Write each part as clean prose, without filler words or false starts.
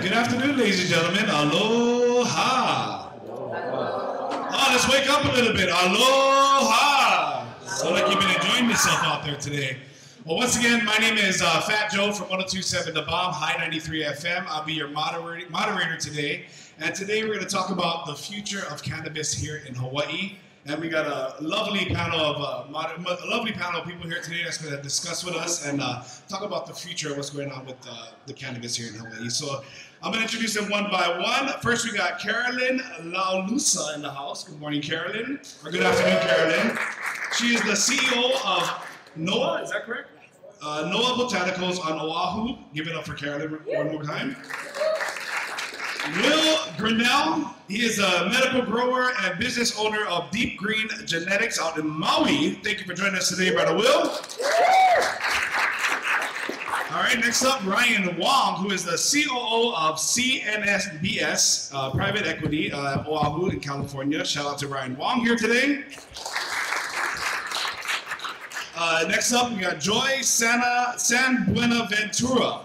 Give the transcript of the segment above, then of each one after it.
Good afternoon, ladies and gentlemen. Aloha. Oh, let's wake up a little bit. Aloha. So like you've been enjoying yourself out there today. Well, once again, my name is Phat Joe from 102.7 The Bomb, High 93 FM. I'll be your moderator today. And today we're going to talk about the future of cannabis here in Hawaii. And we got a lovely panel of people here today that's going to discuss with us and talk about the future of what's going on with the cannabis here in Hawaii. So I'm going to introduce them one by one. First, we got Karlyn Laulusa in the house. Good morning, Karlyn. Or good afternoon, Karlyn. She is the CEO of NOAA, is that correct? NOAA Botanicals on Oahu. Give it up for Karlyn one more time. Grinnell, he is a medical grower and business owner of Deep Green Genetics out in Maui. Thank you for joining us today, Brother Will. All right, next up, Ryan Wong, who is the COO of CNNBS, private equity, Oahu in California. Shout out to Ryan Wong here today. Next up, we got Joy SanBuena Ventura.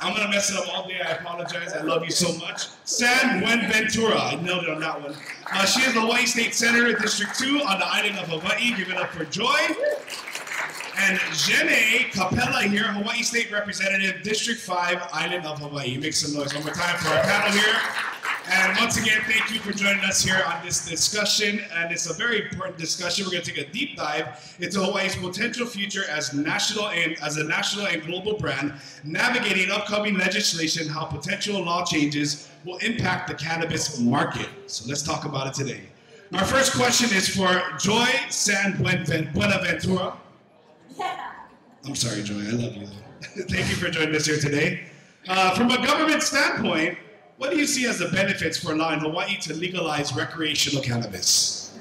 I'm gonna mess it up all day. I apologize. I love you so much. SanBuena Ventura. I nailed it on that one. She is the Hawaii State Senator, District 2 on the island of Hawaii. Give it up for Joy. And Jeanné, Kapela here, Hawaii State Representative, District 5, Island of Hawaii. Make some noise one more time for our panel here. And once again, thank you for joining us here on this discussion. And it's a very important discussion. We're going to take a deep dive into Hawaii's potential future as a national and global brand, navigating upcoming legislation, how potential law changes will impact the cannabis market. So let's talk about it today. Our first question is for Joy SanBuena Ventura. I'm sorry, Joy. I love you, though. Thank you for joining us here today. From a government standpoint, what do you see as the benefits for allowing Hawaii to legalize recreational cannabis?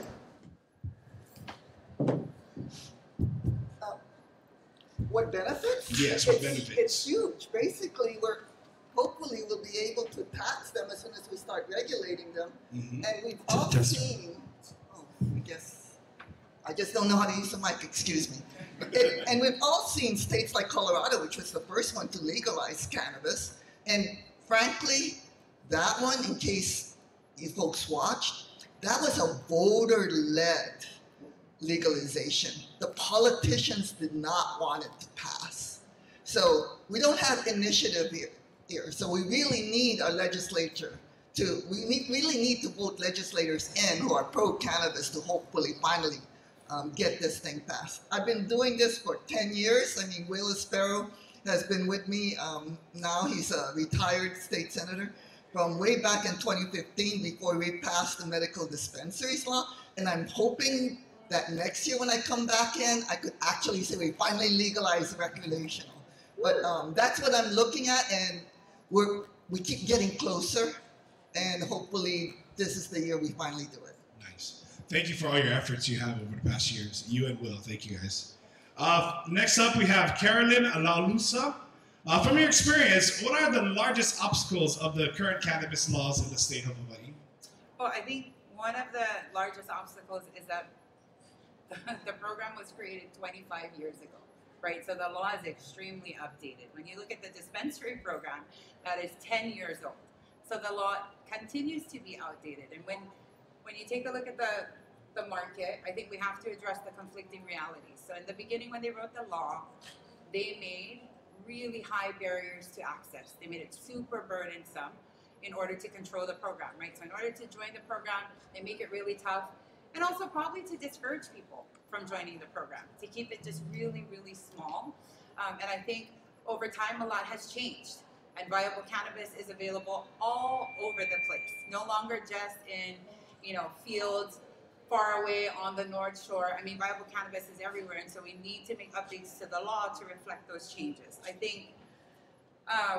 What benefits? Yes, what benefits? It's huge. Basically, hopefully we'll be able to tax them as soon as we start regulating them. Mm-hmm. And we've all seen, I just don't know how to use the mic, excuse me. And we've all seen states like Colorado, which was the first one to legalize cannabis. And frankly, that one, in case you folks watched, that was a voter-led legalization. The politicians did not want it to pass. So we don't have initiative here. So we really need our legislature really need to vote legislators in who are pro-cannabis to hopefully finally get this thing passed. I've been doing this for 10 years. I mean, Will Sparrow has been with me. Now he's a retired state senator from way back in 2015 before we passed the medical dispensaries law. And I'm hoping that next year when I come back in, I could actually say we finally legalize recreational. But that's what I'm looking at, and we keep getting closer, and hopefully this is the year we finally do it. Nice. Thank you for all your efforts you have over the past years. You and Will, thank you guys. Next up, we have Karlyn Laulusa. From your experience, what are the largest obstacles of the current cannabis laws in the state of Hawaii? Well, I think one of the largest obstacles is that the program was created 25 years ago, right? So the law is extremely updated. When you look at the dispensary program, that is 10 years old. So the law continues to be outdated. And when you take a look at the market, I think we have to address the conflicting realities. So in the beginning, when they wrote the law, they made really high barriers to access. They made it super burdensome in order to control the program, right? So in order to join the program, they make it really tough, and also probably to discourage people from joining the program, to keep it just really, really small. And I think over time, a lot has changed, and viable cannabis is available all over the place, no longer just in, fields far away on the North Shore. I mean, viable cannabis is everywhere, and so we need to make updates to the law to reflect those changes. I think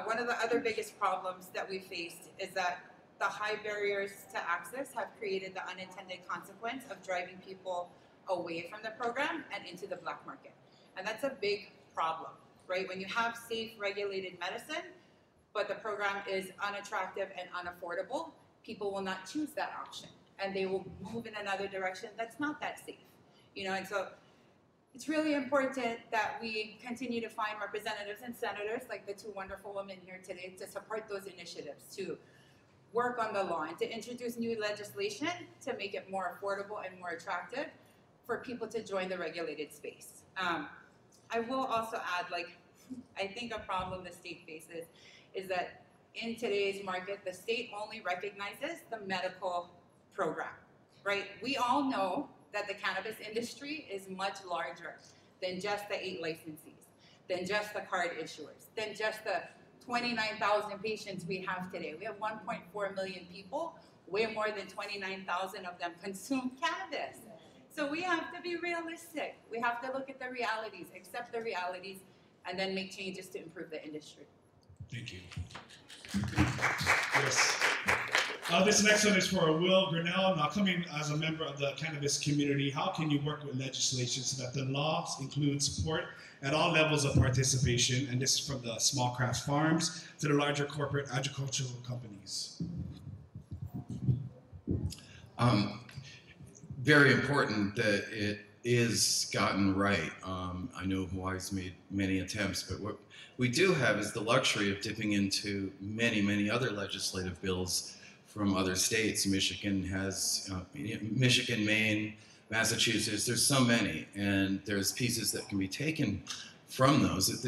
one of the other biggest problems that we faced is that the high barriers to access have created the unintended consequence of driving people away from the program and into the black market. And that's a big problem, right? When you have safe, regulated medicine, but the program is unattractive and unaffordable, people will not choose that option, and they will move in another direction that's not that safe. And so it's really important that we continue to find representatives and senators like the two wonderful women here today to support those initiatives, to work on the law and to introduce new legislation to make it more affordable and more attractive for people to join the regulated space. I will also add, like, I think a problem the state faces is that in today's market, the state only recognizes the medical program, right? We all know that the cannabis industry is much larger than just the 8 licensees, than just the card issuers, than just the 29,000 patients we have today. We have 1.4 million people, way more than 29,000 of them consume cannabis. So we have to be realistic. We have to look at the realities, accept the realities, and then make changes to improve the industry. Thank you. Yes. This next one is for Will Grinnell. Now, coming as a member of the cannabis community, how can you work with legislation so that the laws include support at all levels of participation, and this is from the small craft farms to the larger corporate agricultural companies? Very important that it is gotten right. I know Hawaii's made many attempts, but what we do have is the luxury of dipping into many, many other legislative bills from other states. Michigan has, Michigan, Maine, Massachusetts, there's so many, and there's pieces that can be taken from those.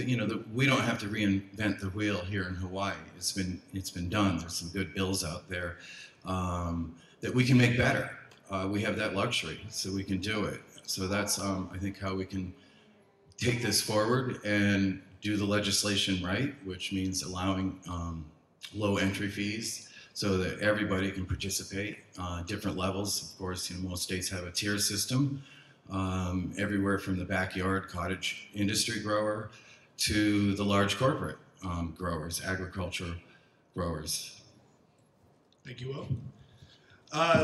We don't have to reinvent the wheel here in Hawaii. It's been done. There's some good bills out there that we can make better. We have that luxury, so we can do it. So that's, I think, how we can take this forward and do the legislation right, which means allowing low entry fees so that everybody can participate, different levels. Of course, most states have a tier system, everywhere from the backyard cottage industry grower to the large corporate growers, agriculture growers. Thank you, Will.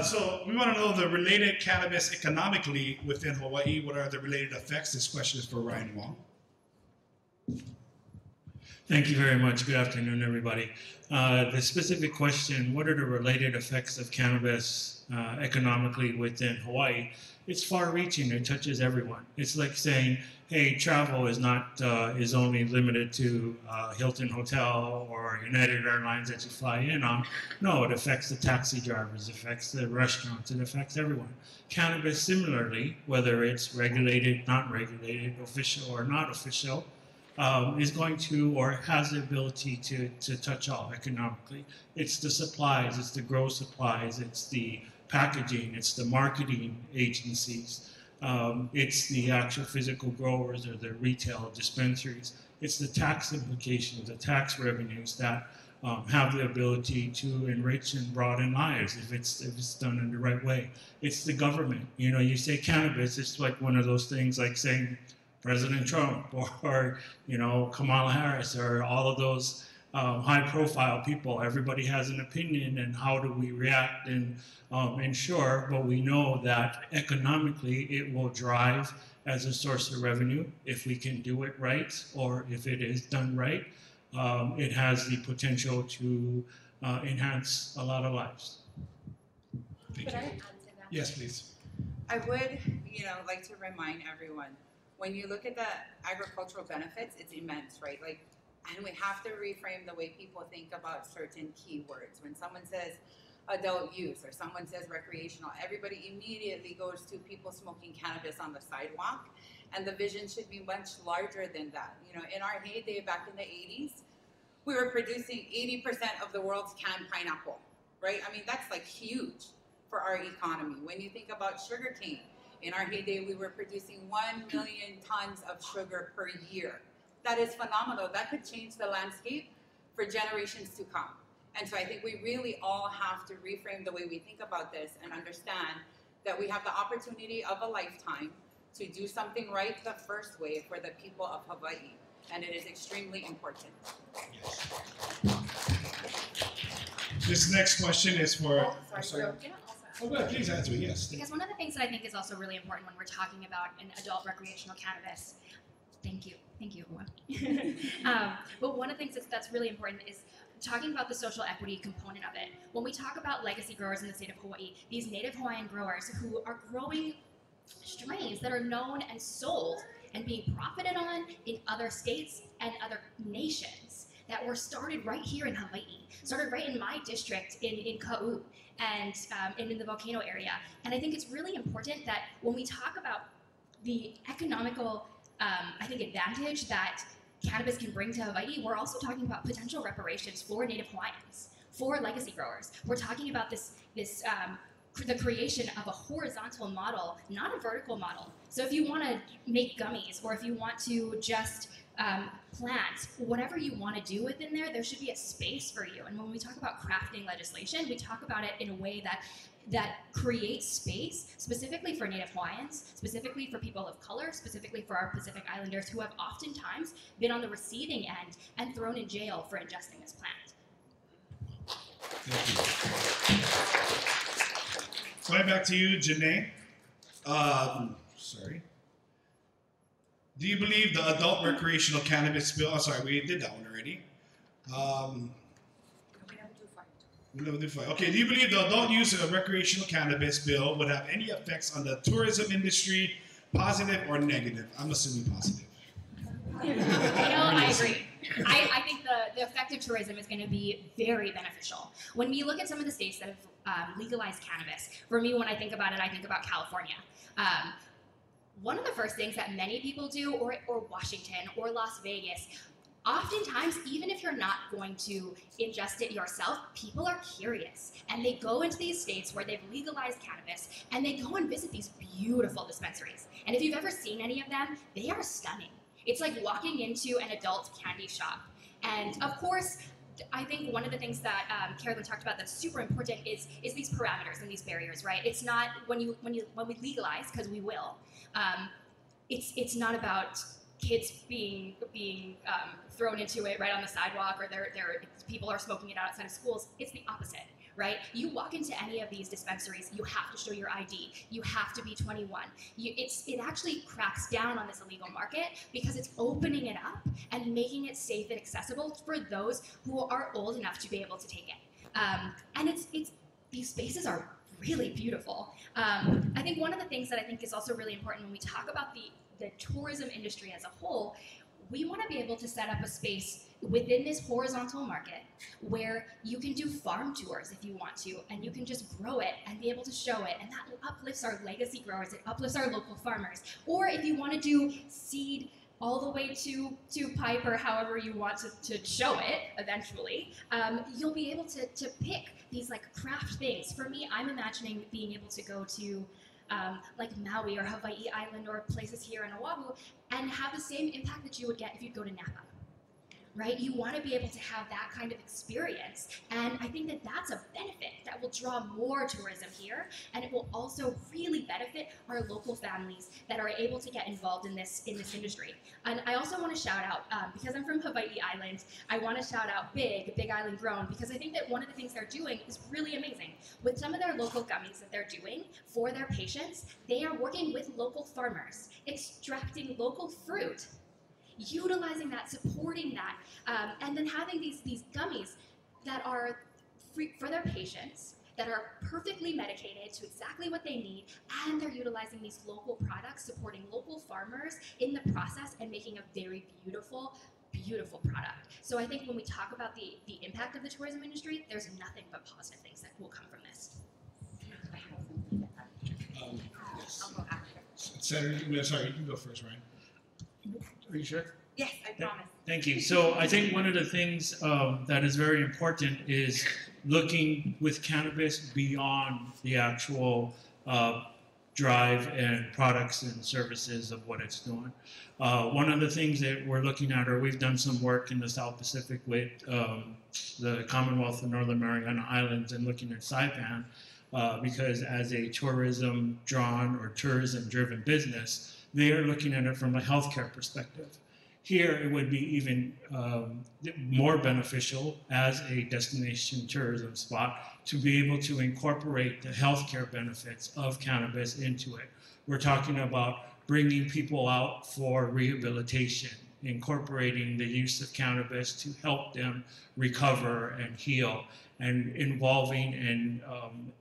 So we want to know the related cannabis economically within Hawaii. What are the related effects? This question is for Ryan Wong. Thank you very much. Good afternoon, everybody. The specific question, what are the related effects of cannabis economically within Hawaii? It's far-reaching. It touches everyone. It's like saying, hey, travel is not is only limited to Hilton Hotel or United Airlines that you fly in on. No, it affects the taxi drivers, it affects the restaurants, it affects everyone. Cannabis, similarly, whether it's regulated, not regulated, official or not official, is going to or has the ability to touch all economically. It's the supplies, it's the grow supplies, it's the packaging, it's the marketing agencies, it's the actual physical growers or the retail dispensaries. It's the tax implications, the tax revenues that have the ability to enrich and broaden lives if it's done in the right way. It's the government. You say cannabis, it's like one of those things like saying President Trump or Kamala Harris or all of those high-profile people. Everybody has an opinion, and how do we react and ensure? But we know that economically it will drive as a source of revenue if we can do it right, or if it is done right. It has the potential to enhance a lot of lives. Thank you. Yes, please. I would, like to remind everyone, when you look at the agricultural benefits, it's immense, right? And we have to reframe the way people think about certain keywords. When someone says adult use or someone says recreational, everybody immediately goes to people smoking cannabis on the sidewalk, and the vision should be much larger than that. In our heyday back in the 80s, we were producing 80% of the world's canned pineapple, right? I mean, that's huge for our economy. When you think about sugarcane, in our heyday, we were producing 1 million tons of sugar per year. That is phenomenal. That could change the landscape for generations to come. And so I think we really all have to reframe the way we think about this and understand that we have the opportunity of a lifetime to do something right the first way for the people of Hawaii. And it is extremely important. Yes. This next question is for... Sorry. Oh, go ahead, please answer. Yes. Because one of the things that I think is also really important when we're talking about an adult recreational cannabis, thank you, but one of the things that's really important is talking about the social equity component of it. When we talk about legacy growers in the state of Hawaii, these native Hawaiian growers who are growing strains that are known and sold and being profited on in other states and other nations that were started right here in Hawaii, started right in my district in Ka'u and in the volcano area. And I think it's really important that when we talk about the economical, I think, advantage that cannabis can bring to Hawaii, we're also talking about potential reparations for Native Hawaiians, for legacy growers. We're talking about the creation of a horizontal model, not a vertical model. So if you want to make gummies, or if you want to just plant, whatever you want to do within there, there should be a space for you. And when we talk about crafting legislation, we talk about it in a way that creates space specifically for Native Hawaiians, specifically for people of color, specifically for our Pacific Islanders who have oftentimes been on the receiving end and thrown in jail for ingesting this plant. Thank you. Going back to you, Jeanné. Sorry. Do you believe the adult recreational cannabis bill? Oh, sorry, we did that one already. We never do fight. Okay, do you believe the adult use of recreational cannabis bill would have any effects on the tourism industry, positive or negative? I'm assuming positive. I agree. I think the effect of tourism is going to be very beneficial. When we look at some of the states that have legalized cannabis, for me, when I think about it, I think about California. One of the first things that many people do, or Washington, or Las Vegas, oftentimes, even if you're not going to ingest it yourself, people are curious. And they go into these states where they've legalized cannabis, and they go and visit these beautiful dispensaries. And if you've ever seen any of them, they are stunning. It's like walking into an adult candy shop. And of course, I think one of the things that Karlyn talked about that's super important is these parameters and these barriers, right? It's not when we legalize, because we will. It's not about kids being thrown into it right on the sidewalk, or people are smoking it outside of schools. It's the opposite, right? You walk into any of these dispensaries, you have to show your ID. You have to be 21. It actually cracks down on this illegal market because it's opening it up and making it safe and accessible for those who are old enough to be able to take it. And these spaces are really beautiful. I think one of the things that I think is also really important when we talk about the tourism industry as a whole, we want to be able to set up a space within this horizontal market where you can do farm tours if you want to, and you can just grow it and be able to show it, and that uplifts our legacy growers, it uplifts our local farmers. Or if you want to do seed all the way to pipe, or however you want to show it eventually, you'll be able to pick these like craft things. For me, I'm imagining being able to go to like Maui or Hawaii Island or places here in Oahu and have the same impact that you would get if you go to Napa, right? You want to be able to have that kind of experience, and I think that that's a benefit that will draw more tourism here, and it will also really benefit our local families that are able to get involved in this industry. And I also want to shout out, because I'm from Hawaii Island, I want to shout out Big Island Grown, because I think that one of the things they're doing is really amazing. With some of their local gummies that they're doing for their patients, they are working with local farmers, extracting local fruit, utilizing that, supporting that, and then having these gummies that are free for their patients, that are perfectly medicated to exactly what they need, and they're utilizing these local products, supporting local farmers in the process, and making a very beautiful, beautiful product. So I think when we talk about the impact of the tourism industry, there's nothing but positive things that will come from this. Yes. I'll go after. Senator, sorry, you can go first, Ryan. Are you sure? Yes, I promise. Thank you. So I think one of the things that is very important is looking with cannabis beyond the actual drive and products and services of what it's doing. One of the things that we're looking at, or we've done some work in the South Pacific with the Commonwealth of Northern Mariana Islands and looking at Saipan, because as a tourism-drawn or tourism-driven business, they are looking at it from a healthcare perspective. Here, it would be even more beneficial as a destination tourism spot to be able to incorporate the healthcare benefits of cannabis into it. We're talking about bringing people out for rehabilitation, incorporating the use of cannabis to help them recover and heal, and involving and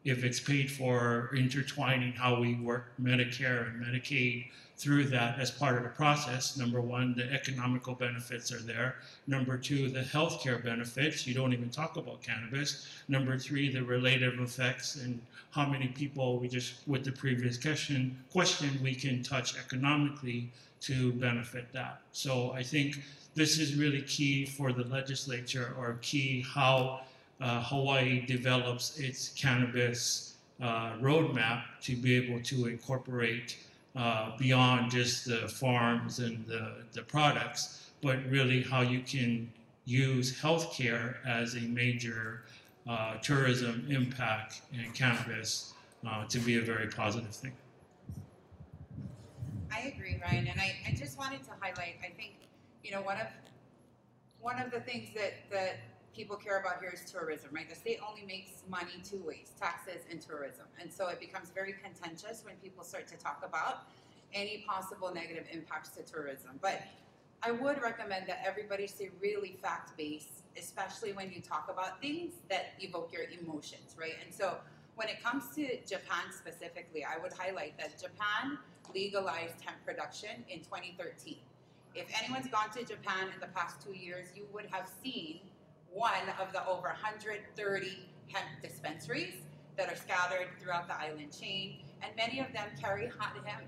if it's paid for, intertwining how we work Medicare and Medicaid through that as part of the process. Number one, the economical benefits are there. Number two, the healthcare benefits. You don't even talk about cannabis. Number three, the related effects and how many people we just, with the previous question we can touch economically to benefit that. So I think this is really key for the legislature, or key how Hawaii develops its cannabis roadmap to be able to incorporate beyond just the farms and the products, but really how you can use healthcare as a major tourism impact in cannabis to be a very positive thing. I agree, Ryan, and I just wanted to highlight, I think, you know, one of the things that people care about here is tourism, right? The state only makes money two ways, taxes and tourism. And so it becomes very contentious when people start to talk about any possible negative impacts to tourism. But I would recommend that everybody stay really fact-based, especially when you talk about things that evoke your emotions, right? And so when it comes to Japan specifically, I would highlight that Japan legalized hemp production in 2013. If anyone's gone to Japan in the past 2 years, you would have seen one of the over 130 hemp dispensaries that are scattered throughout the island chain, and many of them carry hot hemp.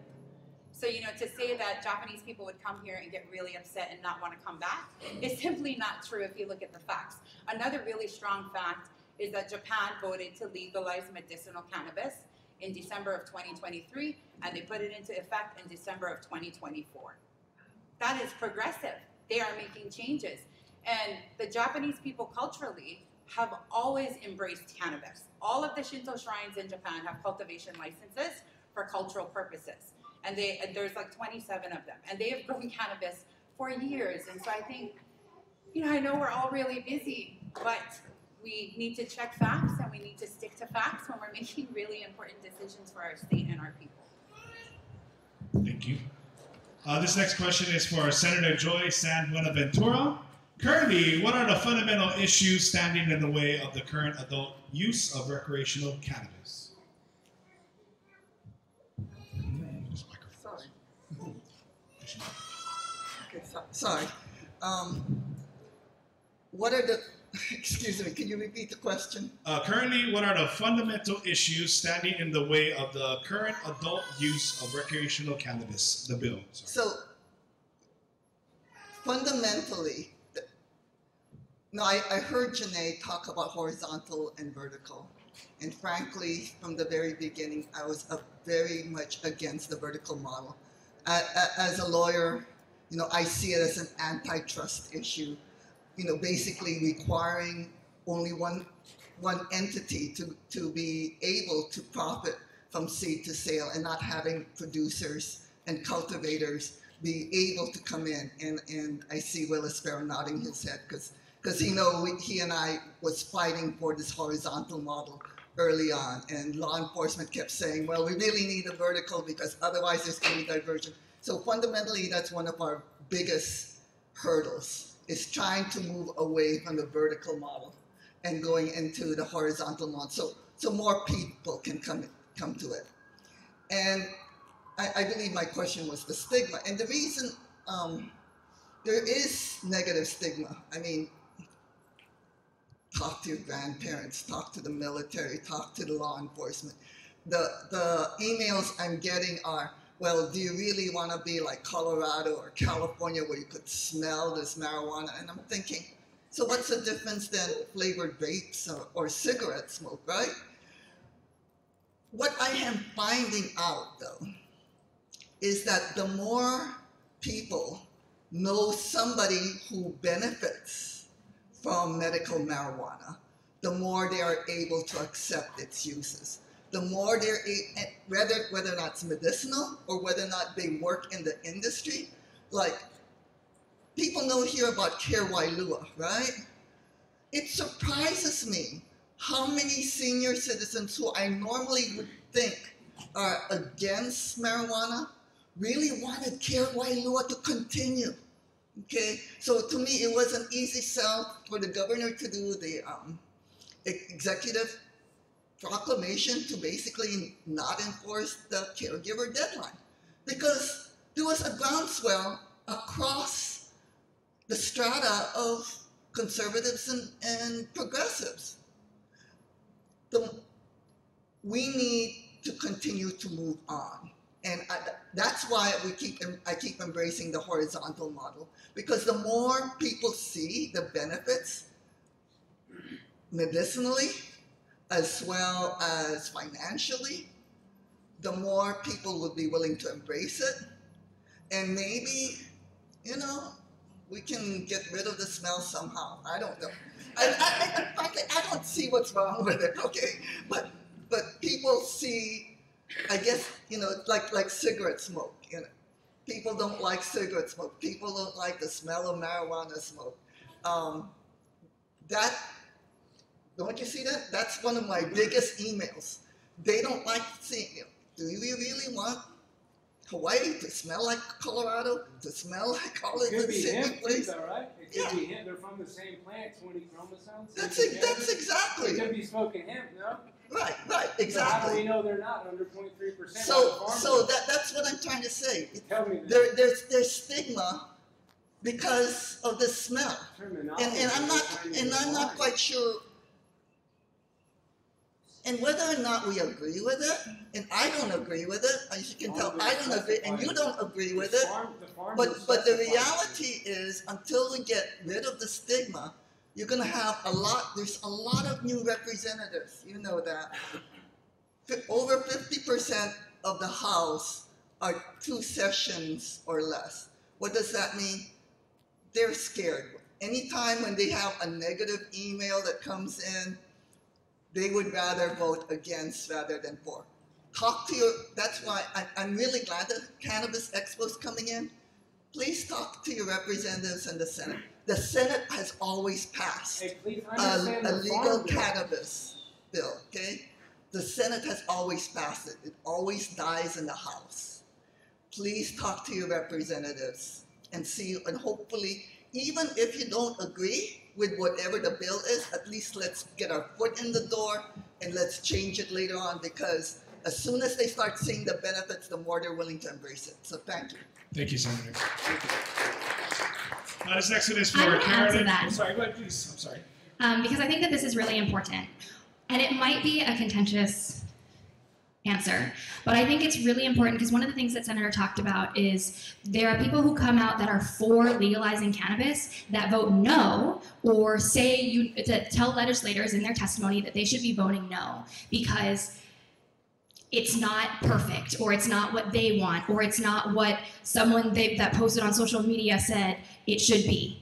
So, you know, to say that Japanese people would come here and get really upset and not want to come back is simply not true if you look at the facts. Another really strong fact is that Japan voted to legalize medicinal cannabis in December of 2023, and they put it into effect in December of 2024. That is progressive. They are making changes. And the Japanese people culturally have always embraced cannabis. All of the Shinto shrines in Japan have cultivation licenses for cultural purposes. And there's like 27 of them. And they have grown cannabis for years. And so I think, you know, I know we're all really busy, but we need to check facts and we need to stick to facts when we're making really important decisions for our state and our people. Thank you. This next question is for Senator Joy SanBuena Ventura. Currently, what are the fundamental issues standing in the way of the current adult use of recreational cannabis? Sorry. Okay, sorry. What are the, excuse me, can you repeat the question? Currently, what are the fundamental issues standing in the way of the current adult use of recreational cannabis, the bill? Sorry. So, fundamentally, no, I heard Jeanné talk about horizontal and vertical. And frankly, from the very beginning, I was very much against the vertical model. As a lawyer, you know, I see it as an antitrust issue. You know, basically requiring only one entity to be able to profit from seed to sale, and not having producers and cultivators be able to come in. And I see Willis Sparrow nodding his head because you know, he and I was fighting for this horizontal model early on, and law enforcement kept saying, well, we really need a vertical because otherwise there's going to be diversion. So fundamentally, that's one of our biggest hurdles, is trying to move away from the vertical model and going into the horizontal model, so more people can come to it. And I believe my question was the stigma. And the reason there is negative stigma, I mean, talk to your grandparents, talk to the military, talk to the law enforcement. The emails I'm getting are, well, do you really want to be like Colorado or California where you could smell this marijuana? And I'm thinking, so what's the difference than flavored vapes or cigarette smoke, right? What I am finding out, though, is that the more people know somebody who benefits from medical marijuana, the more they are able to accept its uses. The more they're, whether or not it's medicinal or whether or not they work in the industry, like people know here about Kairwailua, right? It surprises me how many senior citizens who I normally would think are against marijuana really wanted Kairwailua to continue. Okay, so to me, it was an easy sell for the governor to do the executive proclamation to basically not enforce the caregiver deadline, because there was a groundswell across the strata of conservatives and progressives. We need to continue to move on. And that's why I keep embracing the horizontal model, because the more people see the benefits medicinally as well as financially, the more people will be willing to embrace it. And maybe, we can get rid of the smell somehow. I don't know. I don't see what's wrong with it, okay? But people see, I guess, like cigarette smoke. People don't like cigarette smoke. People don't like the smell of marijuana smoke. Don't you see that? That's one of my biggest emails. They don't like seeing it. Do we really want Hawaii to smell like Colorado? To smell like all of the city place? All right. It could be hemp. They're from the same plant, 20 chromosomes. That's exactly. They could be smoking hemp, no? Right, exactly. So how do we know they're not under 0.3%? So that's what I'm trying to say. Tell me that. There's stigma because of the smell, and I'm not quite sure. And whether or not we agree with it, and I don't agree with it, as you can tell, I don't agree, and you don't agree with it. But the reality is, until we get rid of the stigma, you're going to have there's a lot of new representatives, you know that. Over 50% of the House are 2 sessions or less. What does that mean? They're scared. Anytime when they have a negative email that comes in, they would rather vote against rather than for. That's why I'm really glad that Cannabis Expo is coming in. Please talk to your representatives in the Senate. The Senate has always passed a legal cannabis bill, okay? The Senate has always passed it. It always dies in the House. Please talk to your representatives and see, and hopefully, even if you don't agree with whatever the bill is, at least let's get our foot in the door and let's change it later on, because as soon as they start seeing the benefits, the more they're willing to embrace it. So thank you. Thank you, Senator. This next one is for I'm going to add to Karlyn. that. I'm sorry, go ahead, please. I'm sorry. Because I think that this is really important. And it might be a contentious answer, but I think it's really important because one of the things that Senator talked about is there are people who come out that are for legalizing cannabis that vote no, or say to tell legislators in their testimony that they should be voting no because it's not perfect, or it's not what they want, or it's not what someone that posted on social media said it should be.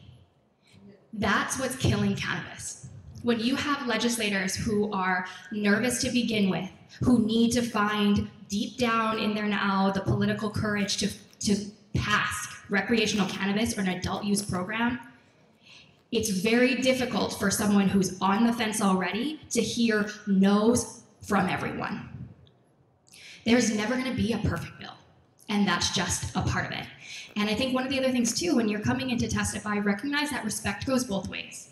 That's what's killing cannabis. When you have legislators who are nervous to begin with, who need to find deep down in their now the political courage to pass recreational cannabis or an adult use program, it's very difficult for someone who's on the fence already to hear no's from everyone. There's never going to be a perfect bill, and that's just a part of it. And I think one of the other things too, when you're coming in to testify, recognize that respect goes both ways,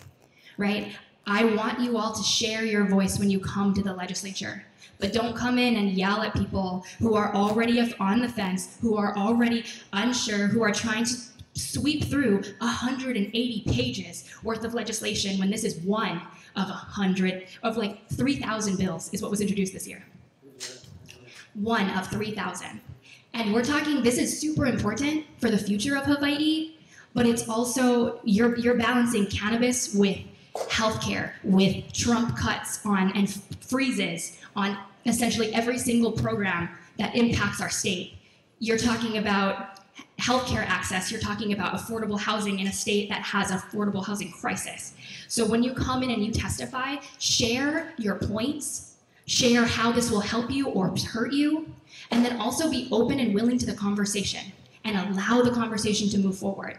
right? I want you all to share your voice when you come to the legislature, but don't come in and yell at people who are already on the fence, who are already unsure, who are trying to sweep through 180 pages worth of legislation when this is one of 3,000 bills is what was introduced this year. One of 3,000. And we're talking, this is super important for the future of Hawaii, but it's also, you're balancing cannabis with healthcare, with Trump cuts on and freezes on essentially every single program that impacts our state. You're talking about healthcare access, you're talking about affordable housing in a state that has affordable housing crisis. So when you come in and you testify, share your points, share how this will help you or hurt you, and then also be open and willing to the conversation and allow the conversation to move forward.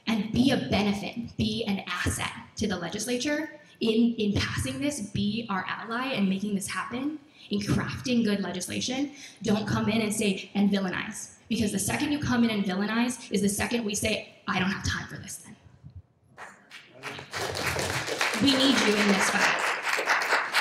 And be a benefit, be an asset to the legislature in passing this, be our ally in making this happen, in crafting good legislation. Don't come in and say, and villainize. Because the second you come in and villainize is the second we say, I don't have time for this then. We need you in this fight.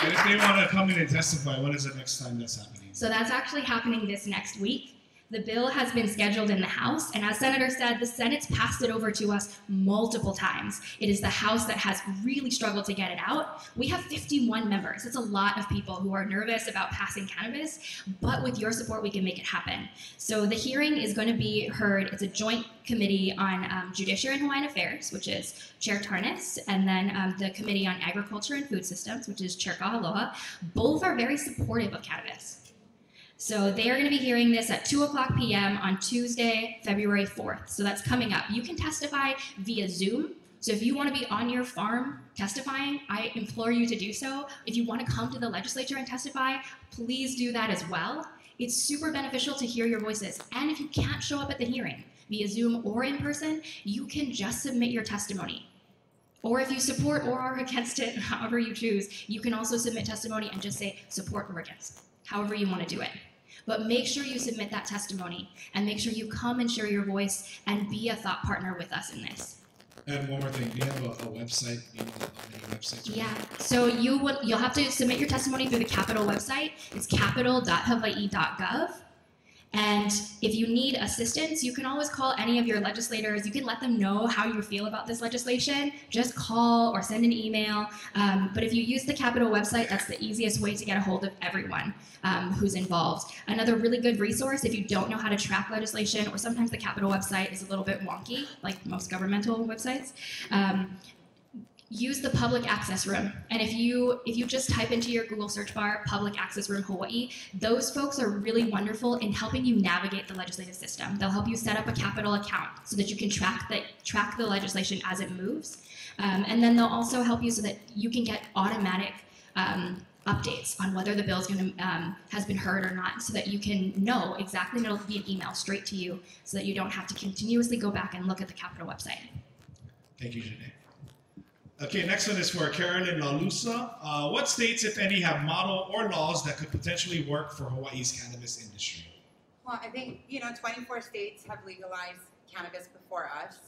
And if they want to come in and testify, when is the next time that's happening? So that's actually happening this next week. The bill has been scheduled in the House, and as Senator said, the Senate's passed it over to us multiple times. It is the House that has really struggled to get it out. We have 51 members. It's a lot of people who are nervous about passing cannabis, but with your support, we can make it happen. So the hearing is going to be heard. It's a joint committee on Judiciary and Hawaiian Affairs, which is Chair Tarnas, and then the Committee on Agriculture and Food Systems, which is Chair Kahaloa. Both are very supportive of cannabis. So they are going to be hearing this at 2:00 p.m. on Tuesday, February 4th. So that's coming up. You can testify via Zoom. So if you want to be on your farm testifying, I implore you to do so. If you want to come to the legislature and testify, please do that as well. It's super beneficial to hear your voices. And if you can't show up at the hearing via Zoom or in person, you can just submit your testimony. Or if you support or are against it, however you choose, you can also submit testimony and just say support or against, however you want to do it. But make sure you submit that testimony and make sure you come and share your voice and be a thought partner with us in this. And one more thing, do you have a website? Do you know any websites? Yeah, so you'll have to submit your testimony through the Capitol website. It's capital.hawaii.gov. And if you need assistance, you can always call any of your legislators. You can let them know how you feel about this legislation. Just call or send an email. But if you use the Capitol website, that's the easiest way to get a hold of everyone who's involved. Another really good resource, if you don't know how to track legislation, or sometimes the Capitol website is a little bit wonky, like most governmental websites, use the public access room. And if you just type into your Google search bar, public access room Hawaii, those folks are really wonderful in helping you navigate the legislative system. They'll help you set up a Capitol account so that you can track the legislation as it moves. And then they'll also help you so that you can get automatic updates on whether the bill has been heard or not, so that you can know exactly, and it'll be an email straight to you so that you don't have to continuously go back and look at the Capitol website. Thank you, Jeanné. Okay, next one is for Karlyn Laulusa. What states, if any, have model or laws that could potentially work for Hawaii's cannabis industry? Well, I think, 24 states have legalized cannabis before us.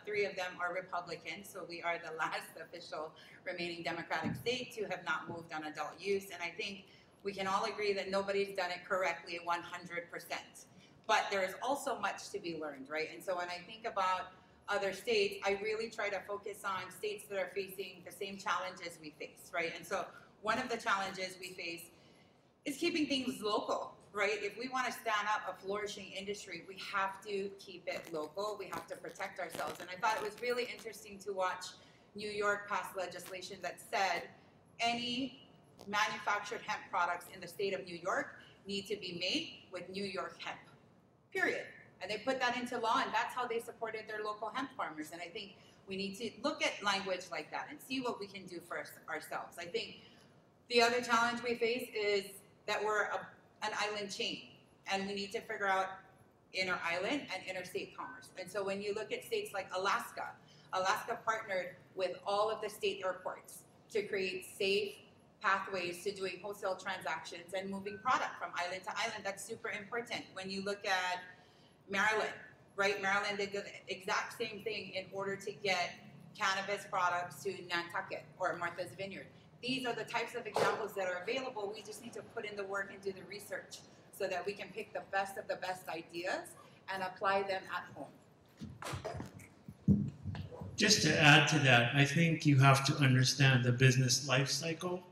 3 of them are Republican, so we are the last official remaining Democratic state to have not moved on adult use. And I think we can all agree that nobody's done it correctly 100%. But there is also much to be learned, right? And so when I think about other states, I really try to focus on states that are facing the same challenges we face, right? And so one of the challenges we face is keeping things local, right? If we want to stand up a flourishing industry, we have to keep it local. We have to protect ourselves. And I thought it was really interesting to watch New York pass legislation that said any manufactured hemp products in the state of New York need to be made with New York hemp, period. And they put that into law, and that's how they supported their local hemp farmers. And I think we need to look at language like that and see what we can do for ourselves. I think the other challenge we face is that we're an island chain, and we need to figure out inter-island and interstate commerce. And so when you look at states like Alaska partnered with all of the state airports to create safe pathways to doing wholesale transactions and moving product from island to island. That's super important. When you look at Maryland, right? Maryland did the exact same thing in order to get cannabis products to Nantucket or Martha's Vineyard. These are the types of examples that are available. We just need to put in the work and do the research so that we can pick the best of the best ideas and apply them at home. Just to add to that, I think you have to understand the business life cycle,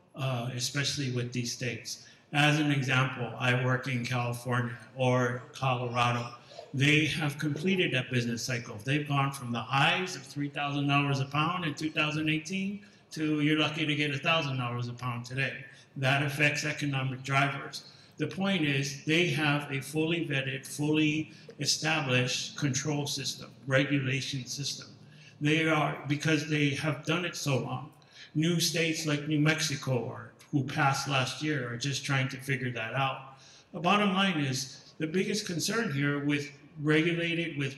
especially with these states. As an example, I work in California or Colorado. They have completed that business cycle. They've gone from the highs of $3,000 a pound in 2018 to you're lucky to get $1,000 a pound today. That affects economic drivers. The point is they have a fully vetted, fully established control system, regulation system. They are, because they have done it so long. New states like New Mexico, who passed last year, are just trying to figure that out. The bottom line is the biggest concern here with regulated, with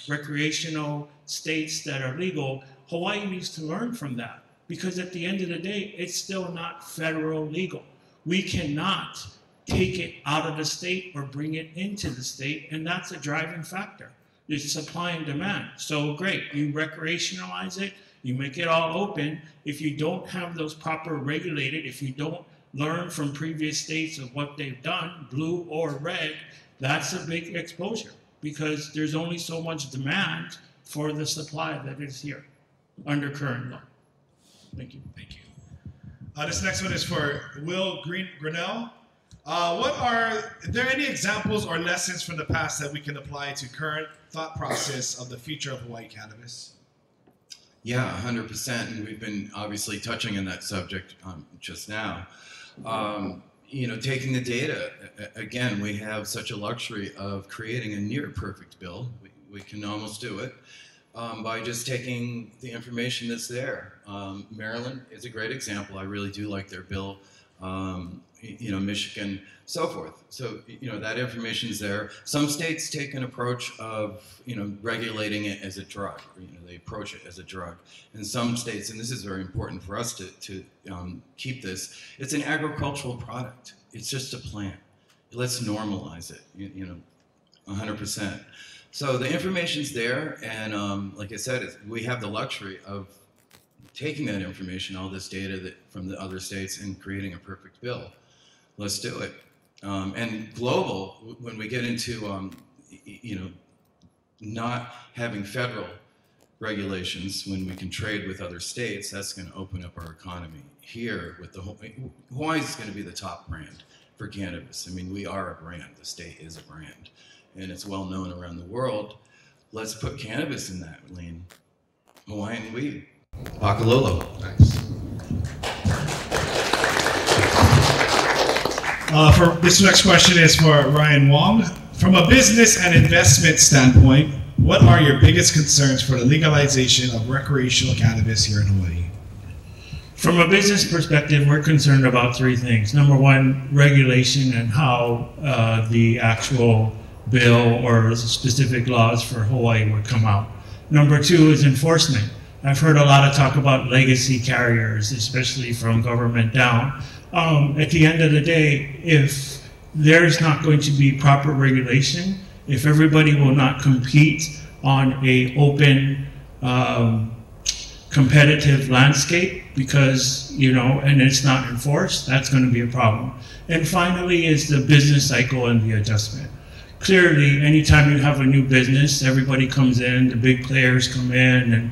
recreational states that are legal, Hawaii needs to learn from that, because at the end of the day, it's still not federal legal. We cannot take it out of the state or bring it into the state, and that's a driving factor. It's supply and demand. So great, you recreationalize it, you make it all open. If you don't have those proper regulated, if you don't learn from previous states of what they've done, blue or red, that's a big exposure because there's only so much demand for the supply that is here under current law. Thank you. Thank you. This next one is for Grinnell. Are there any examples or lessons from the past that we can apply to current thought process of the future of Hawaii cannabis? Yeah, 100%. And we've been obviously touching on that subject just now. Taking the data, again, we have such a luxury of creating a near perfect bill. We can almost do it by just taking the information that's there. Maryland is a great example. I really do like their bill. Michigan, so forth. So, that information's there. Some states take an approach of, regulating it as a drug. They approach it as a drug. And some states, and this is very important for us to keep this, it's an agricultural product. It's just a plant. Let's normalize it, 100%. So the information's there, and like I said, we have the luxury of taking that information, all this data from the other states, and creating a perfect bill. Let's do it. And global, when we get into, not having federal regulations, when we can trade with other states, that's going to open up our economy. Here, with Hawaii's going to be the top brand for cannabis. I mean, we are a brand. The state is a brand, and it's well known around the world. Let's put cannabis in that lane. Hawaiian weed. Pakalolo. Nice. For this next question is for Ryan Wong. From a business and investment standpoint, what are your biggest concerns for the legalization of recreational cannabis here in Hawaii? From a business perspective, we're concerned about three things. Number one, regulation and how the actual bill or specific laws for Hawaii would come out. Number two is enforcement. I've heard a lot of talk about legacy carriers, especially from government down. At the end of the day, if there's not going to be proper regulation, if everybody will not compete on an open, competitive landscape because, and it's not enforced, that's going to be a problem. And finally is the business cycle and the adjustment. Clearly, anytime you have a new business, everybody comes in, the big players come in and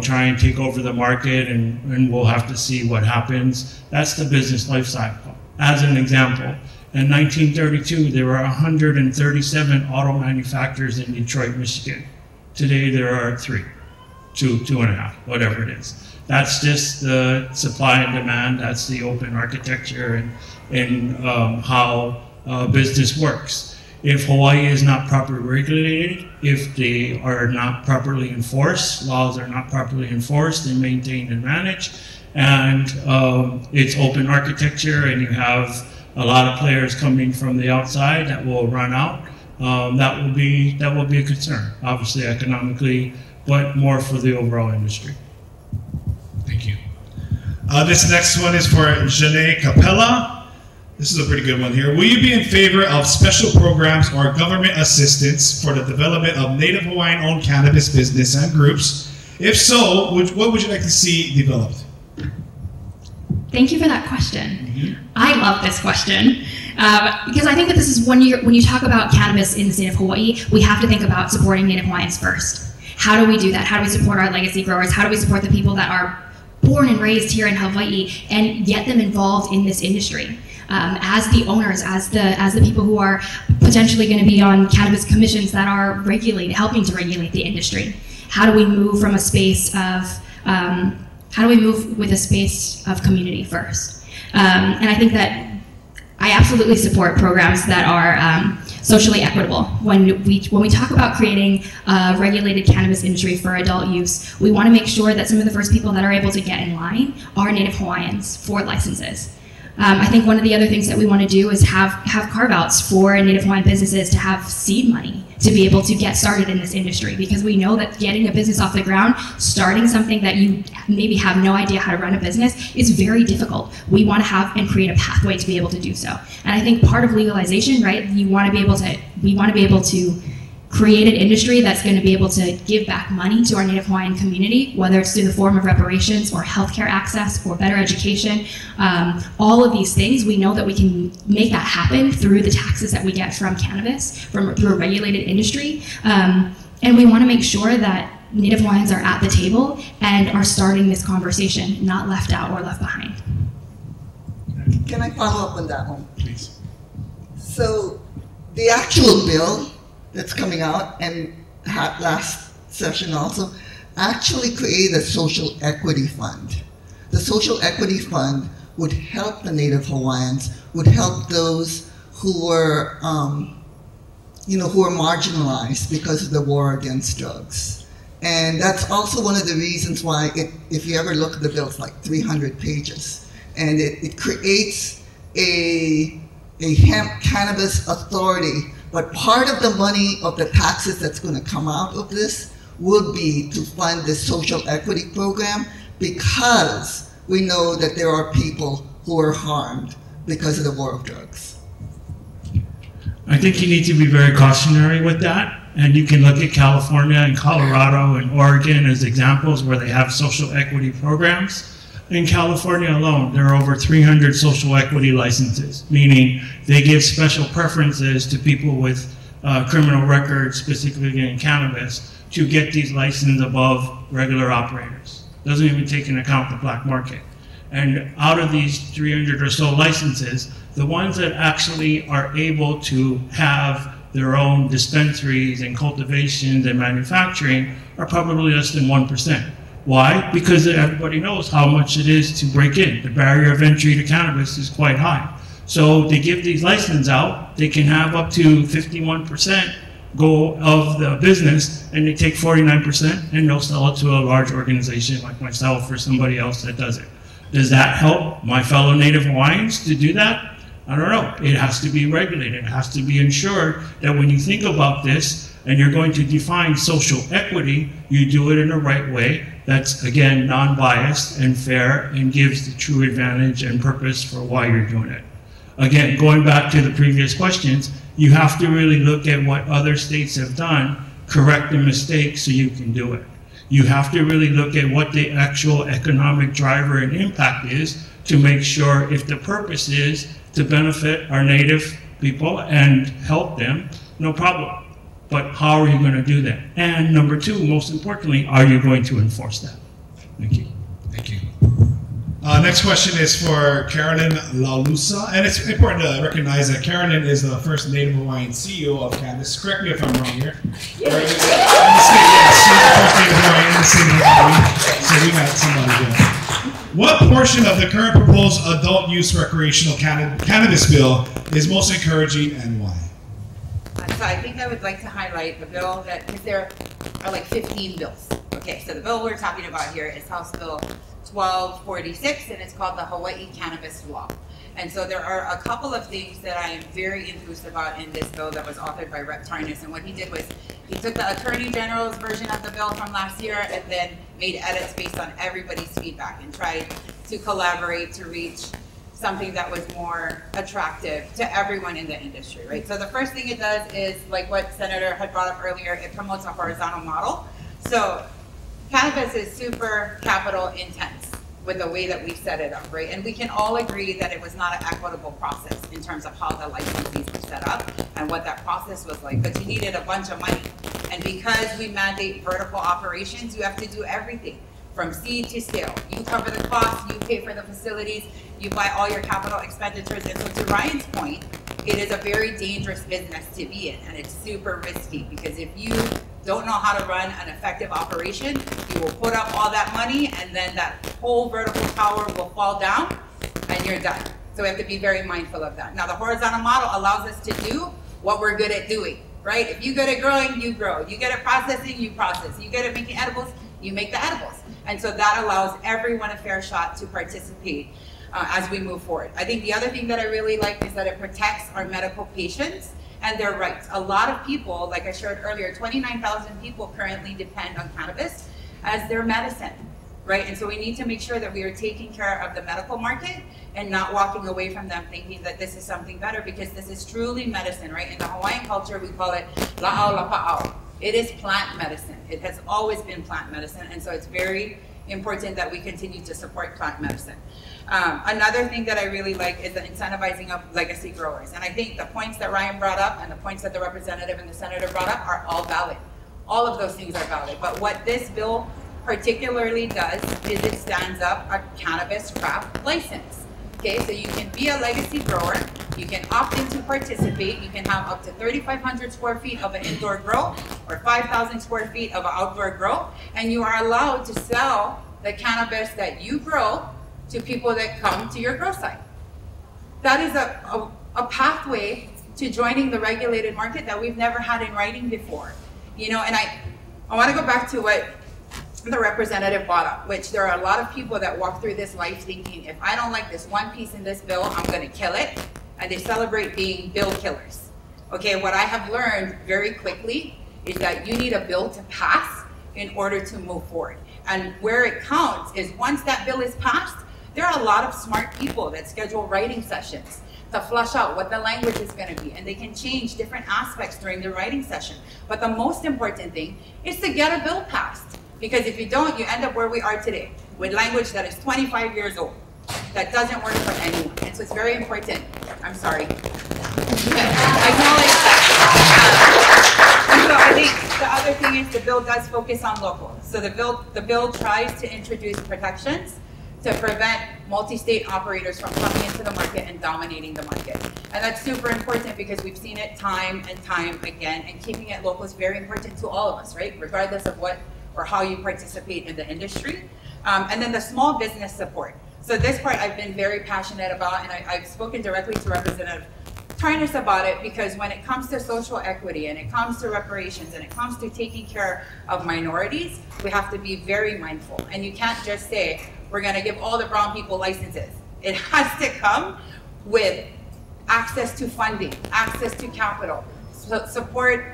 try and take over the market, and we'll have to see what happens. That's the business life cycle. As an example, in 1932, there were 137 auto manufacturers in Detroit, Michigan. Today, there are 3, 2.5, whatever it is. That's just the supply and demand. That's the open architecture and how business works. If Hawaii is not properly regulated, if they are not properly enforced, laws are not properly enforced and maintained and managed, and it's open architecture and you have a lot of players coming from the outside that will run out, that will be a concern, obviously economically, but more for the overall industry. Thank you. This next one is for Jeanné Kapela. This is a pretty good one here. Will you be in favor of special programs or government assistance for the development of Native Hawaiian-owned cannabis business and groups? If so, what would you like to see developed? Thank you for that question. Mm-hmm. I love this question because I think that this is when you talk about cannabis in the state of Hawaii, we have to think about supporting Native Hawaiians first. How do we do that? How do we support our legacy growers? How do we support the people that are born and raised here in Hawaii and get them involved in this industry? As the owners, as the people who are potentially going to be on cannabis commissions that are helping to regulate the industry. How do we move from a space of, with a space of community first? And I think that I absolutely support programs that are socially equitable. When we talk about creating a regulated cannabis industry for adult use, we want to make sure that some of the first people that are able to get in line are Native Hawaiians for licenses. I think one of the other things that we want to do is have carve-outs for Native Hawaiian businesses to have seed money to be able to get started in this industry, because we know that getting a business off the ground, starting something that you maybe have no idea how to run a business is very difficult. We want to have and create a pathway to be able to do so. And I think part of legalization, right, we want to be able to create an industry that's going to be able to give back money to our Native Hawaiian community, whether it's through the form of reparations or healthcare access or better education. All of these things, we know that we can make that happen through the taxes that we get from cannabis, through a regulated industry. And we want to make sure that Native Hawaiians are at the table and are starting this conversation, not left out or left behind. Can I follow up on that one? Please. So the actual bill that's coming out, and had last session also, actually create a social equity fund. The social equity fund would help the Native Hawaiians, would help those who were, who are marginalized because of the war against drugs. And that's also one of the reasons why, if you ever look at the bill, it's like 300 pages. And it creates a hemp cannabis authority, but part of the money of the taxes that's going to come out of this would be to fund the social equity program, because we know that there are people who are harmed because of the war of drugs. I think you need to be very cautionary with that. And you can look at California and Colorado and Oregon as examples where they have social equity programs. In California alone, there are over 300 social equity licenses, meaning they give special preferences to people with criminal records, specifically in cannabis, to get these licenses above regular operators. Doesn't even take into account the black market. And out of these 300 or so licenses, the ones that actually are able to have their own dispensaries and cultivations and manufacturing are probably less than 1%. Why? Because everybody knows how much it is to break in. The barrier of entry to cannabis is quite high. So they give these licenses out, they can have up to 51% go of the business, and they take 49% and they'll sell it to a large organization like myself or somebody else that does it. Does that help my fellow Native Hawaiians to do that? I don't know. It has to be regulated. It has to be ensured that when you think about this and you're going to define social equity, you do it in the right way. That's, again, non-biased and fair and gives the true advantage and purpose for why you're doing it. Again, going back to the previous questions, you have to really look at what other states have done, correct the mistakes so you can do it. You have to really look at what the actual economic driver and impact is to make sure if the purpose is to benefit our Native people and help them, no problem. But how are you going to do that? And number two, most importantly, are you going to enforce that? Thank you. Thank you. Next question is for Karlyn Laulusa, and it's important to recognize that Karlyn is the first Native Hawaiian CEO of Cannabis. Correct me if I'm wrong here. Yes. In the state, yes, she's the first Native Hawaiian in the state of Maui, so we got somebody there. What portion of the current proposed adult use recreational cannabis bill is most encouraging and why? So I think I would like to highlight the bill that, because there are like 15 bills. Okay, so the bill we're talking about here is House Bill 1246, and it's called the Hawaii Cannabis Law. And so there are a couple of things that I am very enthused about in this bill that was authored by Rep. Tarnas. And what he did was he took the Attorney General's version of the bill from last year and then made edits based on everybody's feedback and tried to collaborate to reach something that was more attractive to everyone in the industry, right? So the first thing it does is, like what Senator had brought up earlier, it promotes a horizontal model. So cannabis is super capital intense with the way that we set it up, right? And we can all agree that it was not an equitable process in terms of how the licensees were set up and what that process was like, but you needed a bunch of money. And because we mandate vertical operations, you have to do everything from seed to scale. You cover the cost, you pay for the facilities, you buy all your capital expenditures. And so to Ryan's point, it is a very dangerous business to be in, and it's super risky because if you don't know how to run an effective operation, you will put up all that money and then that whole vertical tower will fall down and you're done. So we have to be very mindful of that. Now the horizontal model allows us to do what we're good at doing, right? If you're good at growing, you grow. You get at processing, you process. You get at making edibles, you make the edibles. And so that allows everyone a fair shot to participate as we move forward. I think the other thing that I really like is that it protects our medical patients and their rights. A lot of people, like I shared earlier, 29,000 people currently depend on cannabis as their medicine. right? And so we need to make sure that we are taking care of the medical market and not walking away from them thinking that this is something better, because this is truly medicine, right? In the Hawaiian culture, we call it la'au lapa'au. It is plant medicine. It has always been plant medicine, and so it's very important that we continue to support plant medicine. Another thing that I really like is the incentivizing of legacy growers. And I think the points that Ryan brought up and the points that the representative and the senator brought up are all valid. All of those things are valid. But what this bill particularly does is it stands up a cannabis craft license. Okay, so you can be a legacy grower, you can opt in to participate, you can have up to 3,500 square feet of an indoor grow or 5,000 square feet of an outdoor grow, and you are allowed to sell the cannabis that you grow to people that come to your grow site. That is a pathway to joining the regulated market that we've never had in writing before. You know, and I want to go back to what the representative brought up, which there are a lot of people that walk through this life thinking, if I don't like this one piece in this bill, I'm going to kill it, and they celebrate being bill killers. Okay, what I have learned very quickly is that you need a bill to pass in order to move forward. And where it counts is once that bill is passed, there are a lot of smart people that schedule writing sessions to flush out what the language is going to be, and they can change different aspects during the writing session. But the most important thing is to get a bill passed. Because if you don't, you end up where we are today, with language that is 25 years old, that doesn't work for anyone. And so it's very important. I'm sorry. I acknowledge that. And so I think the other thing is the bill does focus on local. So the bill tries to introduce protections to prevent multi-state operators from coming into the market and dominating the market. And that's super important because we've seen it time and time again, and keeping it local is very important to all of us, right? Regardless of what or how you participate in the industry. And then the small business support. So this part I've been very passionate about, and I've spoken directly to Representative Tarnas about it, because when it comes to social equity and it comes to reparations and it comes to taking care of minorities, we have to be very mindful. And you can't just say, we're gonna give all the brown people licenses. It has to come with access to funding, access to capital, support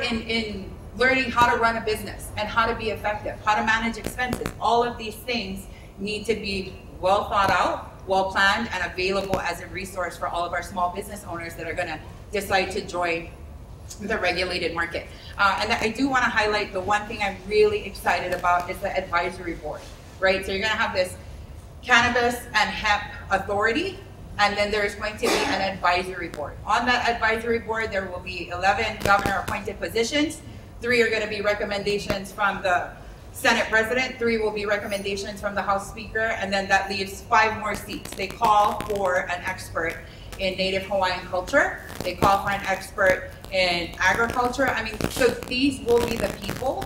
in learning how to run a business and how to be effective, how to manage expenses. All of these things need to be well thought out, well planned, and available as a resource for all of our small business owners that are gonna decide to join the regulated market. And I do wanna highlight the one thing I'm really excited about is the advisory board, right? So you're gonna have this Cannabis and Hemp Authority, and then there's going to be an advisory board. On that advisory board, there will be 11 governor-appointed positions. 3 are going to be recommendations from the Senate President, 3 will be recommendations from the House Speaker, and then that leaves 5 more seats. They call for an expert in Native Hawaiian culture. They call for an expert in agriculture. I mean, so these will be the people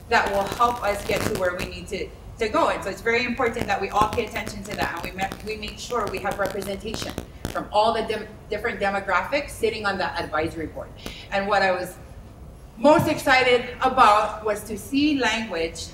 that will help us get to where we need to go. And so it's very important that we all pay attention to that, and we make sure we have representation from all the different demographics sitting on that advisory board. And what I was most excited about was to see language,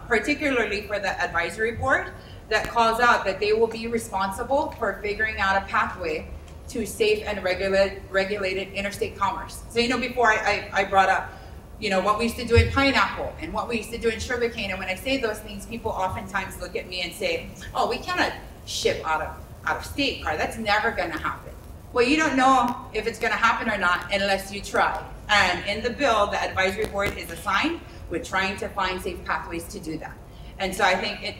particularly for the advisory board, that calls out that they will be responsible for figuring out a pathway to safe and regulated interstate commerce. So, you know, before I brought up, you know, what we used to do in pineapple and what we used to do in sugarcane, and when I say those things, people oftentimes look at me and say, oh, we cannot ship out of state, Car. That's never gonna happen. Well, you don't know if it's gonna happen or not unless you try. And in the bill, the advisory board is assigned with trying to find safe pathways to do that. And so I think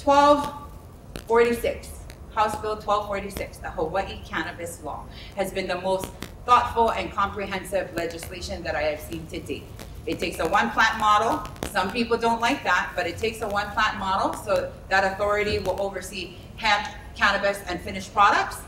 1246, House Bill 1246, the Hawaii Cannabis Law, has been the most thoughtful and comprehensive legislation that I have seen to date. It takes a one-plant model. Some people don't like that, but it takes a one-plant model, so that authority will oversee hemp, cannabis, and finished products.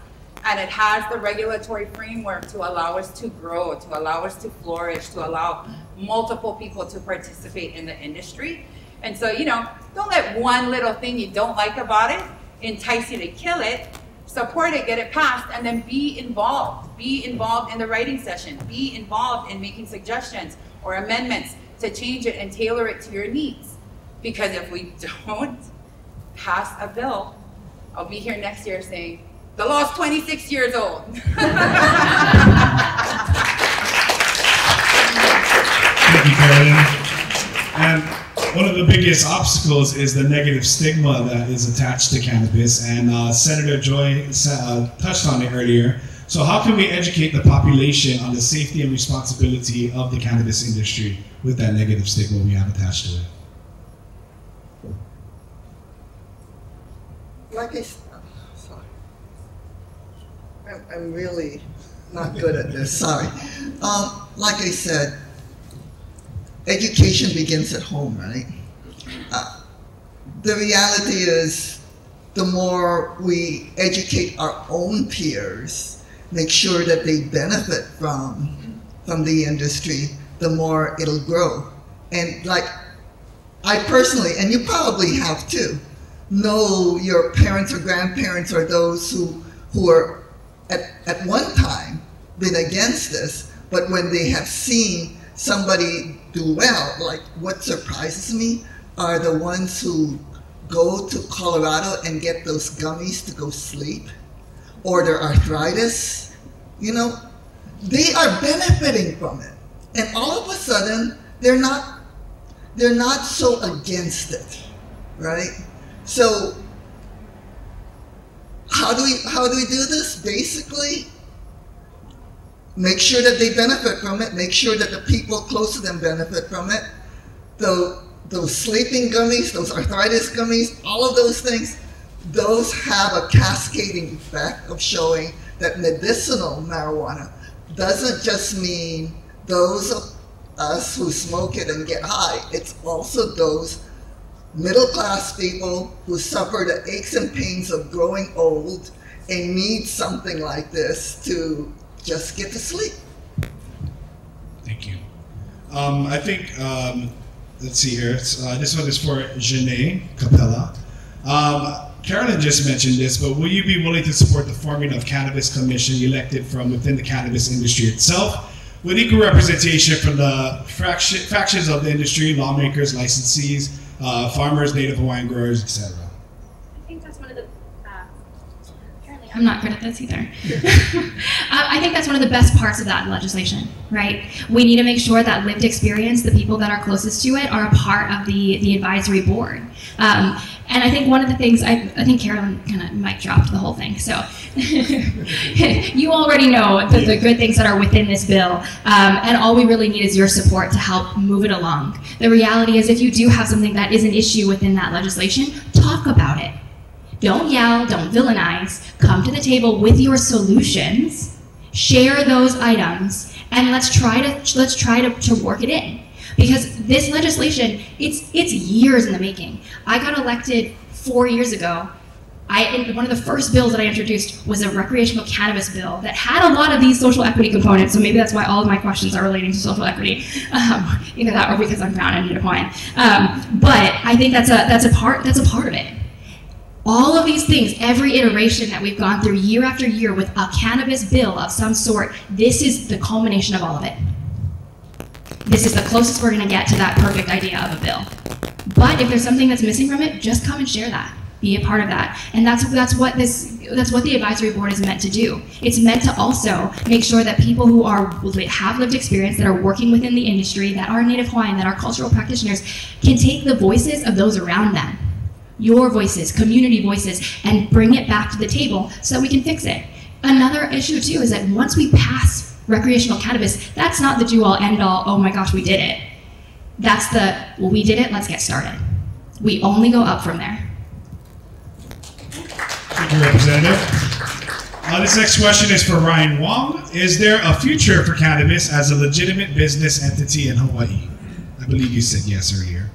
And it has the regulatory framework to allow us to grow, to allow us to flourish, to allow multiple people to participate in the industry. And so, you know, don't let one little thing you don't like about it entice you to kill it. Support it, get it passed, and then be involved. Be involved in the writing session. Be involved in making suggestions or amendments to change it and tailor it to your needs. Because if we don't pass a bill, I'll be here next year saying, the law's 26 years old. Thank you, Karlyn. And one of the biggest obstacles is the negative stigma that is attached to cannabis, and Senator Joy touched on it earlier. So how can we educate the population on the safety and responsibility of the cannabis industry with that negative stigma we have attached to it? Like I said, sorry. I'm really not good at this, sorry. Like I said, education begins at home, right? The reality is, the more we educate our own peers, make sure that they benefit from the industry, the more it'll grow. And like, I personally, and you probably have too, know your parents or grandparents or those who are at one time been against this, but when they have seen somebody do well, like what surprises me are the ones who go to Colorado and get those gummies to go sleep, or their arthritis, you know, they are benefiting from it. And all of a sudden, they're not so against it, right? So how do we do this? Basically, make sure that they benefit from it, make sure that the people close to them benefit from it. Those sleeping gummies, those arthritis gummies, all of those things, those have a cascading effect of showing that medicinal marijuana doesn't just mean those of us who smoke it and get high. It's also those middle-class people who suffer the aches and pains of growing old and need something like this to just get to sleep. Thank you. I think, let's see here. This one is for Jeanné, Kapela. Karlyn just mentioned this, but will you be willing to support the forming of Cannabis Commission elected from within the cannabis industry itself, with equal representation from the factions of the industry, lawmakers, licensees, farmers, Native Hawaiian growers, etc.? I think that's one of the, apparently I'm not good at this either. I think that's one of the best parts of that legislation, right? We need to make sure that lived experience, the people that are closest to it, are a part of the advisory board. And I think one of the things, I think Karlyn kind of mic dropped the whole thing, so you already know the good things that are within this bill, and all we really need is your support to help move it along. The reality is, if you do have something that is an issue within that legislation, talk about it. Don't yell, don't villainize, come to the table with your solutions, share those items, and let's try to work it in. Because this legislation, it's years in the making. I got elected 4 years ago. One of the first bills that I introduced was a recreational cannabis bill that had a lot of these social equity components, so maybe that's why all of my questions are relating to social equity. Either that or because I'm brown and Native Hawaiian. But I think that's a part of it. All of these things, every iteration that we've gone through year after year with a cannabis bill of some sort, this is the culmination of all of it. This is the closest we're going to get to that perfect idea of a bill. But if there's something that's missing from it, just come and share that. Be a part of that. And that's what the advisory board is meant to do. It's meant to also make sure that people who have lived experience, that are working within the industry, that are Native Hawaiian, that are cultural practitioners, can take the voices of those around them, your voices, community voices, and bring it back to the table so that we can fix it. Another issue too is that once we pass recreational cannabis, that's not the do-all, end-all, oh my gosh, we did it. That's the, well, we did it, let's get started. We only go up from there. Thank you, Representative. This next question is for Ryan Wong. Is there a future for cannabis as a legitimate business entity in Hawaii? I believe you said yes earlier.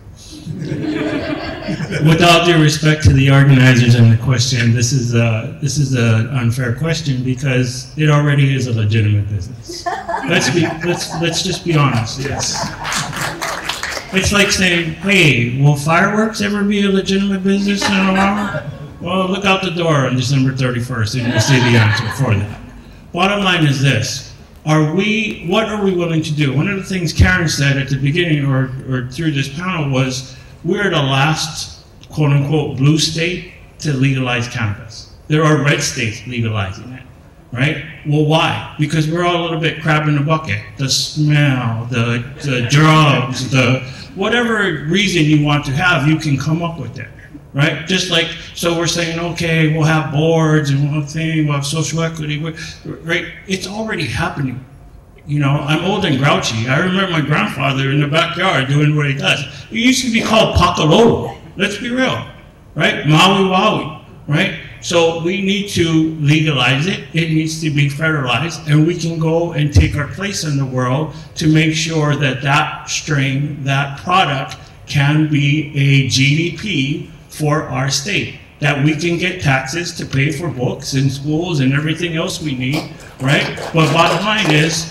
With all due respect to the organizers and the question, this is an unfair question because it already is a legitimate business. Let's just be honest. Yes. It's like saying, hey, will fireworks ever be a legitimate business in Oahu? Well, look out the door on December 31st and you'll see the answer for that. Bottom line is this. What are we willing to do? One of the things Karen said at the beginning or through this panel was, we're the last, quote unquote, blue state to legalize cannabis. There are red states legalizing it, right? Well, why? Because we're all a little bit crab in the bucket. The smell, the drugs, whatever reason you want to have, you can come up with it, right? Just like, so we're saying, okay, we'll have boards and we'll have social equity, right? It's already happening. You know, I'm old and grouchy. I remember my grandfather in the backyard doing what he does. It used to be called pakalolo. Let's be real, right? Maui, right? So we need to legalize it. It needs to be federalized, and we can go and take our place in the world to make sure that that strain, that product can be a GDP for our state, that we can get taxes to pay for books and schools and everything else we need, right? But bottom line is,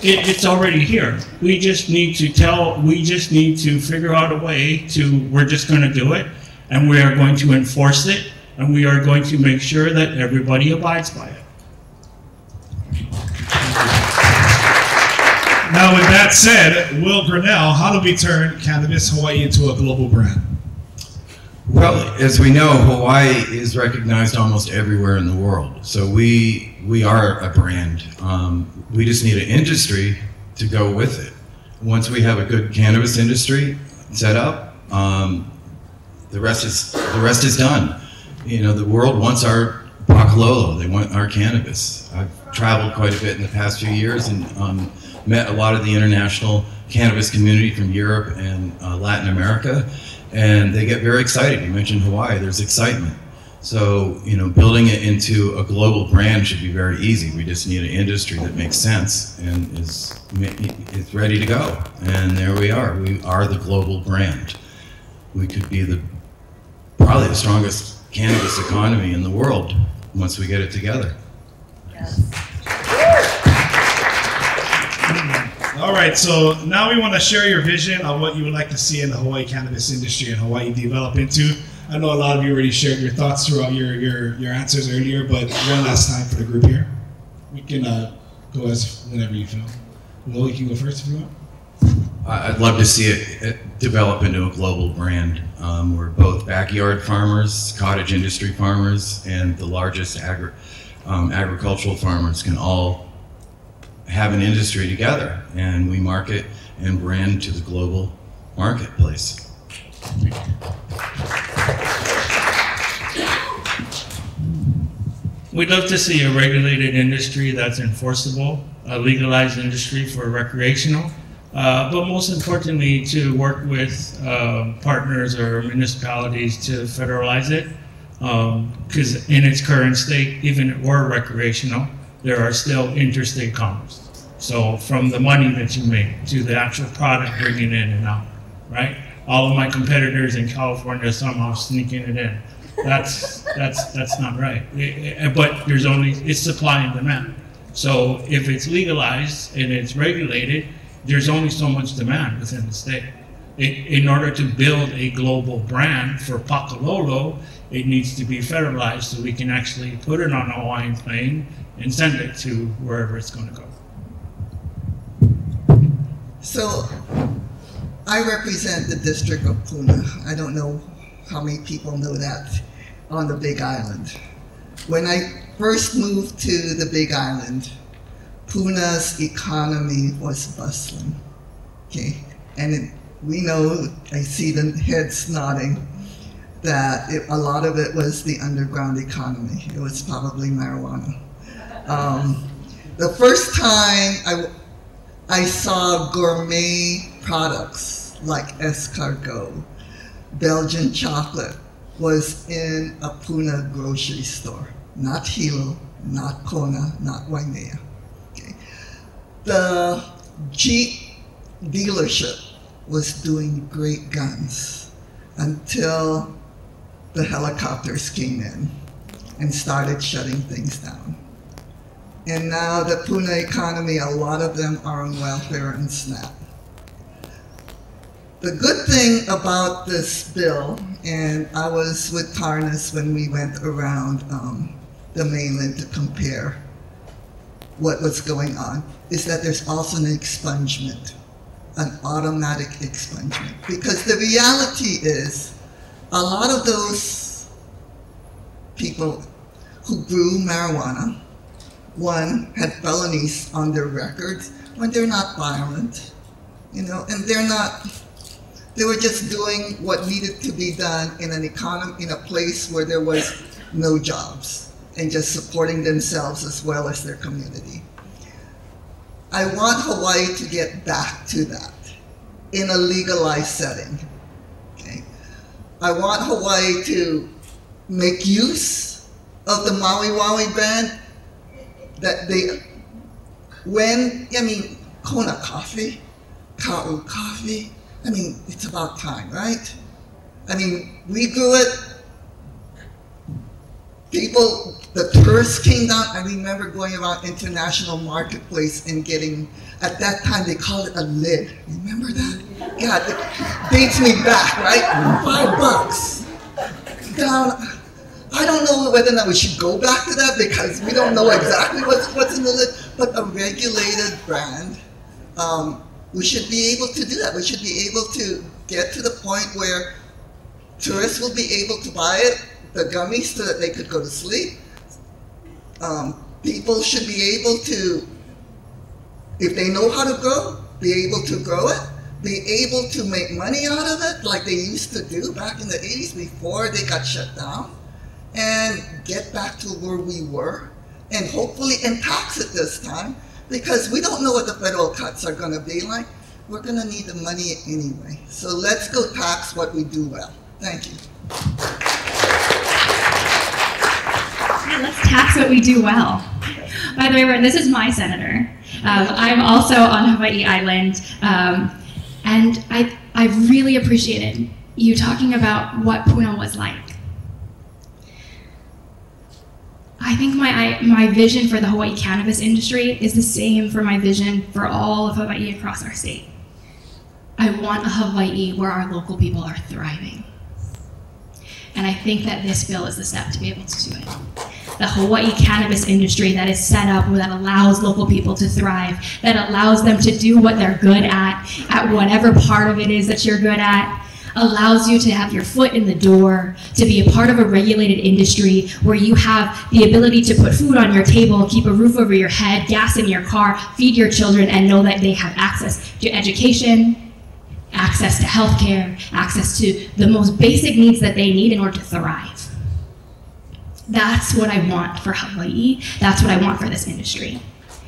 it's already here. We just need to figure out a way we're just going to do it, and we are going to enforce it, and we are going to make sure that everybody abides by it. Now, with that said, Will Grinnell, how do we turn Cannabis Hawaii into a global brand? Well, as we know, Hawaii is recognized almost everywhere in the world. So we are a brand. We just need an industry to go with it. Once we have a good cannabis industry set up, the rest is done. You know, the world wants our pakalolo. They want our cannabis. I've traveled quite a bit in the past few years and met a lot of the international cannabis community from Europe and Latin America, and they get very excited. You mentioned Hawaii. There's excitement. So, you know, building it into a global brand should be very easy. We just need an industry that makes sense and is ready to go. And there we are. We are the global brand. We could be probably the strongest cannabis economy in the world once we get it together. Yes. All right, so now we want to share your vision of what you would like to see in the Hawaii cannabis industry and Hawaii develop into. I know a lot of you already shared your thoughts throughout your answers earlier, but one last time for the group here. We can go as whenever you feel. Will, you can go first if you want. I'd love to see it develop into a global brand. We're both backyard farmers, cottage industry farmers, and the largest agricultural farmers can all have an industry together, and we market and brand to the global marketplace. We'd love to see a regulated industry that's enforceable, a legalized industry for recreational, but most importantly, to work with partners or municipalities to federalize it, because in its current state, even if we're recreational, there are still interstate commerce. So from the money that you make to the actual product bringing in and out, right? All of my competitors in California somehow sneaking it in. That's not right. But it's supply and demand. So if it's legalized and it's regulated, there's only so much demand within the state. In order to build a global brand for pakalolo, it needs to be federalized so we can actually put it on a Hawaiian plane and send it to wherever it's going to go. So I represent the district of Puna. I don't know how many people know that, on the Big Island. When I first moved to the Big Island, Puna's economy was bustling, okay? And we know, I see the heads nodding, that a lot of it was the underground economy. It was probably marijuana. The first time I saw gourmet products like escargot, Belgian chocolate, was in a Puna grocery store. Not Hilo, not Kona, not Waimea. Okay. The Jeep dealership was doing great guns until the helicopters came in and started shutting things down. And now the Puna economy, a lot of them are on welfare and SNAP. The good thing about this bill, and I was with Tarnas when we went around the mainland to compare what was going on, is that there's also an expungement, an automatic expungement. Because the reality is, a lot of those people who grew marijuana, one, had felonies on their records when they're not violent, you know, and they're not They were just doing what needed to be done in an economy, in a place where there was no jobs, and just supporting themselves as well as their community. I want Hawaii to get back to that in a legalized setting. Okay? I want Hawaii to make use of the Maui Waui ban, that they, Kona coffee, Ka'u coffee, it's about time, right? We grew it. People, the tourists came down. I remember going around International Marketplace and getting, at that time they called it a lid. Remember that? God, it dates me back, right? $5. Down. I don't know whether or not we should go back to that because we don't know exactly what's in the lid, but a regulated brand, we should be able to do that. We should be able to get to the point where tourists will be able to buy it, the gummies, so that they could go to sleep. People should be able to, if they know how to grow, be able to grow it, be able to make money out of it like they used to do back in the 80s before they got shut down, and get back to where we were, and hopefully, and tax it this time, because we don't know what the federal cuts are gonna be like. We're gonna need the money anyway. So let's go tax what we do well. Thank you. Yeah, let's tax what we do well. By the way, this is my senator. I'm also on Hawaii Island, and I really appreciated you talking about what Puna was like. I think my vision for the Hawaii cannabis industry is the same for my vision for all of Hawaii across our state. I want a Hawaii where our local people are thriving. And I think that this bill is the step to be able to do it. The Hawaii cannabis industry that is set up that allows local people to thrive, that allows them to do what they're good at whatever part of it is that you're good at, allows you to have your foot in the door, to be a part of a regulated industry where you have the ability to put food on your table, keep a roof over your head, gas in your car, feed your children, and know that they have access to education, access to healthcare, access to the most basic needs that they need in order to thrive. That's what I want for Hawaii. That's what I want for this industry.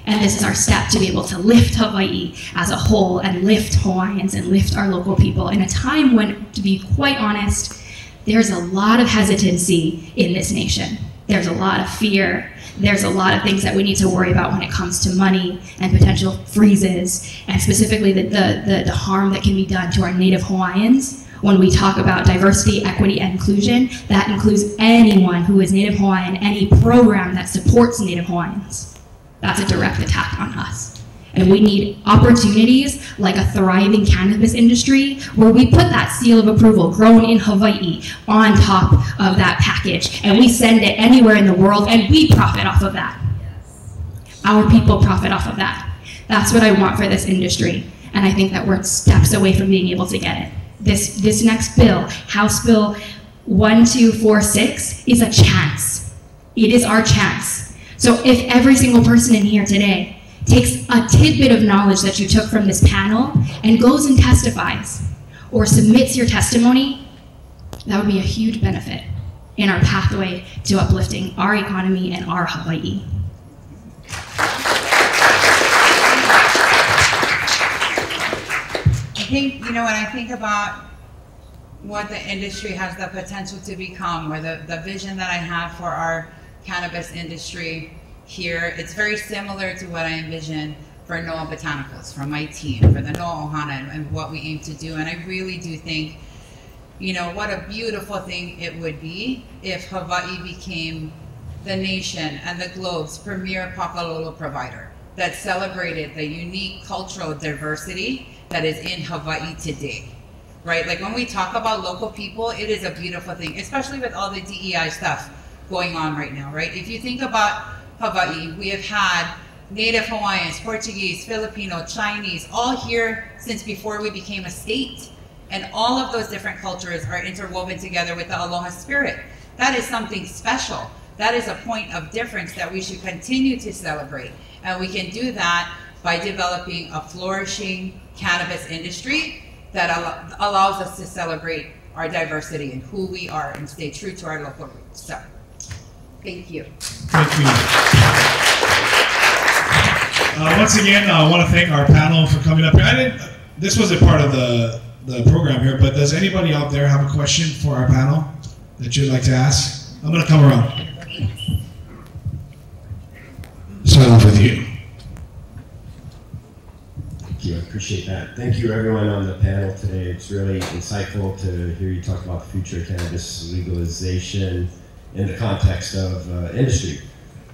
And this is our step to be able to lift Hawaii as a whole and lift Hawaiians and lift our local people in a time when, to be quite honest, there's a lot of hesitancy in this nation. There's a lot of fear. There's a lot of things that we need to worry about when it comes to money and potential freezes, and specifically the harm that can be done to our Native Hawaiians. When we talk about diversity, equity, and inclusion, that includes anyone who is Native Hawaiian, any program that supports Native Hawaiians. That's a direct attack on us. And we need opportunities like a thriving cannabis industry where we put that seal of approval, grown in Hawaii, on top of that package, and we send it anywhere in the world, and we profit off of that. Our people profit off of that. That's what I want for this industry, and I think that we're steps away from being able to get it. This next bill, House Bill 1246, is a chance. It is our chance. So if every single person in here today takes a tidbit of knowledge that you took from this panel and goes and testifies or submits your testimony, that would be a huge benefit in our pathway to uplifting our economy and our Hawaii. I think, when I think about what the industry has the potential to become, or the vision that I have for our cannabis industry here, it's very similar to what I envision for NOAA Botanicals, for my team, for the NOAA Ohana, and what we aim to do. And I really do think, what a beautiful thing it would be if Hawaii became the nation and the globe's premier pakalolo provider that celebrated the unique cultural diversity that is in Hawaii today, right? Like when we talk about local people, it is a beautiful thing, especially with all the DEI stuff going on right now, right? If you think about Hawaii, we have had Native Hawaiians, Portuguese, Filipino, Chinese, all here since before we became a state. And all of those different cultures are interwoven together with the aloha spirit. That is something special. That is a point of difference that we should continue to celebrate. And we can do that by developing a flourishing cannabis industry that allows us to celebrate our diversity and who we are and stay true to our local roots. So, thank you. Thank you. Once again, I want to thank our panel for coming up here. This wasn't part of the program here, but does anybody out there have a question for our panel that you'd like to ask? I'm going to come around. Start off with you. Thank you, I appreciate that. Thank you everyone on the panel today. It's really insightful to hear you talk about the future of cannabis legalization in the context of industry.